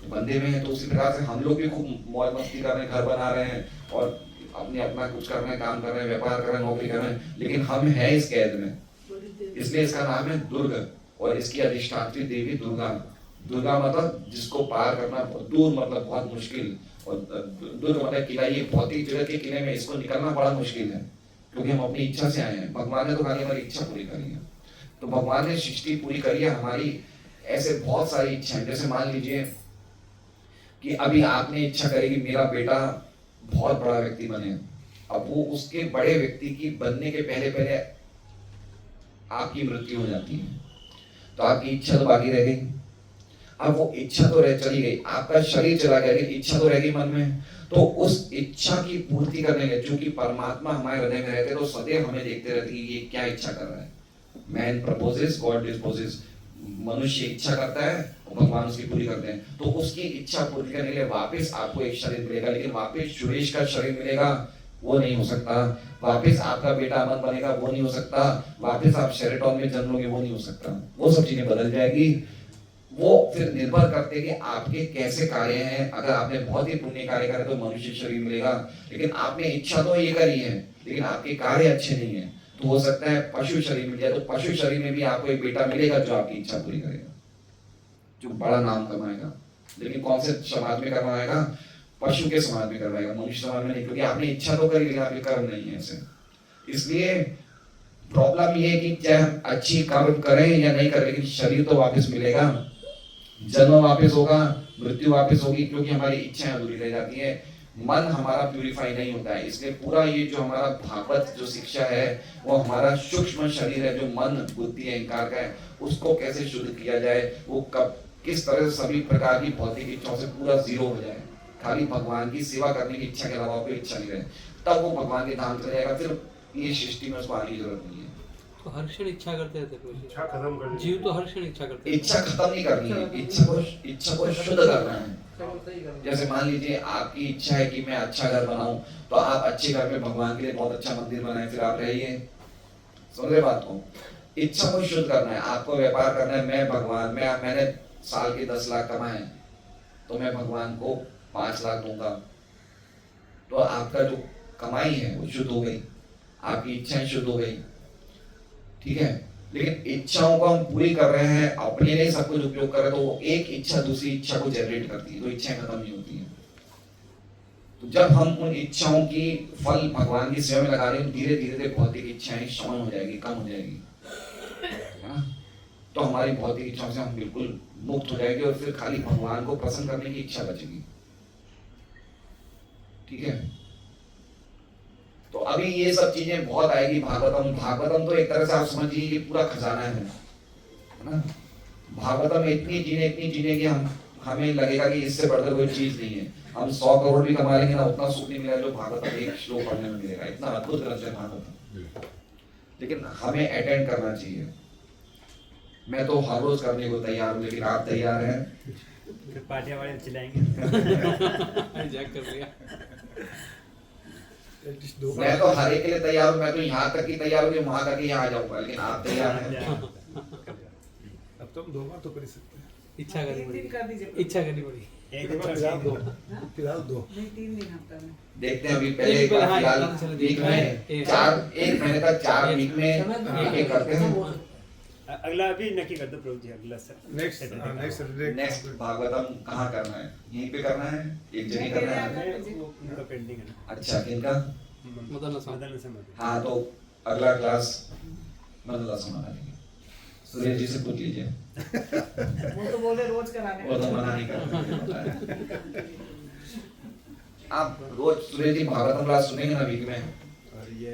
S2: तो बंदे में है। तो उसी प्रकार से हम लोग भी खूब मौज मस्ती कर रहे हैं, घर बना रहे हैं और अपना कुछ कर रहे हैं, काम कर रहे हैं, व्यापार कर रहे हैं, नौकरी कर रहे हैं, लेकिन हम हैं इस कैद में। इसलिए इसका नाम है दुर्ग, और इसकी अधिष्ठात्री देवी दुर्गा। दुर्गा मतलब जिसको पार करना, दूर मतलब बहुत मुश्किल, और दुर्ग मतलब किला। ये भौतिक जगत के किले में इसको निकलना बड़ा मुश्किल है, क्योंकि हम अपनी इच्छा से आए हैं। भगवान ने तो खाली हमारी इच्छा पूरी करी है। तो भगवान ने सृष्टि पूरी करी है हमारी। ऐसे बहुत सारी इच्छाएं, जैसे मान लीजिए कि अभी आपने इच्छा करी कि मेरा बेटा बहुत बड़ा व्यक्ति बने। अब वो उसके बड़े व्यक्ति की बनने के पहले आपकी मृत्यु हो जाती है, तो आपकी इच्छा तो बाकी रह गई। अब वो इच्छा तो चली गई, आपका शरीर चला गया, लेकिन इच्छा तो रह गई मन में। तो उस इच्छा की पूर्ति करने के, चूंकि परमात्मा हमारे हृदय में रहते, तो सदैव हमें देखते रहते कि ये क्या इच्छा कर रहा है। Man proposes, God disposes. मनुष्य इच्छा करता है और भगवान उसकी पूरी करते हैं। तो उसकी इच्छा पूरी करने के लिए वापस आपको एक शरीर मिलेगा, लेकिन वापस सुरेश का शरीर मिलेगा वो नहीं हो सकता। वापस आपका बेटा अमन बनेगा वो नहीं हो सकता। वापस आप शेरेटोन में जन्म लोगे वो नहीं हो सकता। वो सब चीजें बदल जाएगी। वो फिर निर्भर करते कि आपके कैसे कार्य हैं। अगर आपने बहुत ही पुण्य कार्य करे तो मनुष्य शरीर मिलेगा, लेकिन आपने इच्छा तो ये करी है, लेकिन आपके कार्य अच्छे नहीं है, तो हो सकता है पशु शरीर मिल जाए। तो पशु शरीर में भी आपको एक बेटा मिलेगा जो आपकी इच्छा पूरी करेगा, जो बड़ा नाम कमाएगा। लेकिन कौन से समाज में करवाएगा? पशु के समाज में करवाएगा, मनुष्य समाज में नहीं, क्योंकि आपने इच्छा तो करी, लेकिन आपके कर्म नहीं है ऐसे। इसलिए प्रॉब्लम ये है कि चाहे अच्छी कर्म करें या नहीं करें, लेकिन शरीर तो वापस मिलेगा, जन्म वापस होगा, मृत्यु वापस होगी, क्योंकि हमारी इच्छाएं अधूरी रह जाती है। मन हमारा प्यूरिफाई नहीं होता है। इसलिए पूरा ये जो हमारा भागवत जो शिक्षा है, वो हमारा सूक्ष्म शरीर है, जो मन बुद्धि अहंकार का है, उसको कैसे शुद्ध किया जाए, वो कब किस तरह से सभी प्रकार की भौतिक इच्छाओं से पूरा जीरो हो जाए, खाली भगवान की सेवा करने की इच्छा के अलावा कोई इच्छा नहीं रहे, तब वो भगवान के धाम चला जाएगा। फिर ये सृष्टि में उसको आने की जरूरत नहीं है।
S3: तो हर क्षण इच्छा करते रहते
S6: इच्छा खत्म करनी,
S3: जीव तो हर क्षण इच्छा करते हैं।
S2: इच्छा खत्म नहीं करनी है, इच्छा को शुद्ध करना है। जैसे मान लीजिए आपकी इच्छा है कि मैं अच्छा घर बनाऊं, तो आप अच्छे घर में भगवान के लिए बहुत अच्छा मंदिर बनाएं, फिर आप रहिए। समझ रहे बात को? इच्छा को शुद्ध करना है। आपको व्यापार करना है, मैं भगवान मैंने साल के 10 लाख कमाए, तो मैं भगवान को 5 लाख दूंगा, तो आपका जो कमाई है वो शुद्ध हो गई, आपकी इच्छाएं शुद्ध हो गई, ठीक है। लेकिन इच्छाओं को हम पूरी कर रहे हैं, अपने लिए सब कुछ उपयोग कर रहे हैं, तो वो एक इच्छा दूसरी इच्छा को जनरेट करती है, तो इच्छाएं खत्म नहीं होती हैं। तो जब हम उन इच्छाओं की फल भगवान की सेवा में लगा रहे हैं, धीरे धीरे भौतिक इच्छाएं शमन हो जाएगी, कम हो जाएगी, तो हमारी भौतिक इच्छाओं से हम बिल्कुल मुक्त हो जाएंगे, और फिर खाली भगवान को प्रसन्न करने की इच्छा बचेगी, ठीक है। तो अभी ये सब चीजें बहुत आएगी। भागवतम तो एक तरह से आप समझिए ये पूरा खजाना है ना। भागवतम इतनी चीजें कि हमें लगेगा कि इससे बढ़कर कोई चीज नहीं है। हम 100 करोड़ भी कमा लेंगे ना, उतना सुख नहीं मिलेगा जो भागवतम एक श्लोक पढ़ने में मिलेगा। इतना अद्भुत ग्रंथ है भागवतम, लेकिन हमें अटेंड करना चाहिए। मैं तो हर रोज करने को तैयार हूँ, लेकिन आप तैयार हैं?
S1: पार्टियां वाले चिल्लाएंगे।
S2: मैं तो हर एक के लिए तैयार हूँ। मैं तो यहाँ तक की तैयार हूँ कि वहां तक यहाँ आ जाऊंगा, लेकिन आप तैयार हैं?
S6: अब तो हम 2 बार तो कर ही सकते हैं।
S3: इच्छा करनी पड़ी।
S1: एक दिन
S6: फिलहाल 2
S5: नहीं 3 दिन हफ्ता में
S2: देखते हैं। अभी पहले एक बार फिलहाल वीक में 1 महीने तक 4 वीक में एक करते हैं।
S7: अगला अभी नक्की कर दो प्रभु जी, अगला सर
S2: नेक्स्ट भागवतम कहाँ करना है? यहीं पे करना है, एक जगह करना है।
S7: उनका पेंडिंग है ना।
S2: अच्छा, किनका?
S3: मदन
S7: समाधि।
S2: हाँ, तो अगला क्लास मतलब संभाल लेंगे। सुरेश जी से पूछ लीजिए,
S5: वो तो बोले रोज कराने
S2: वो तो मना नहीं करते। आप रोज सुरेश जी भागवतम क्लास सुनेंगे ना वीक में?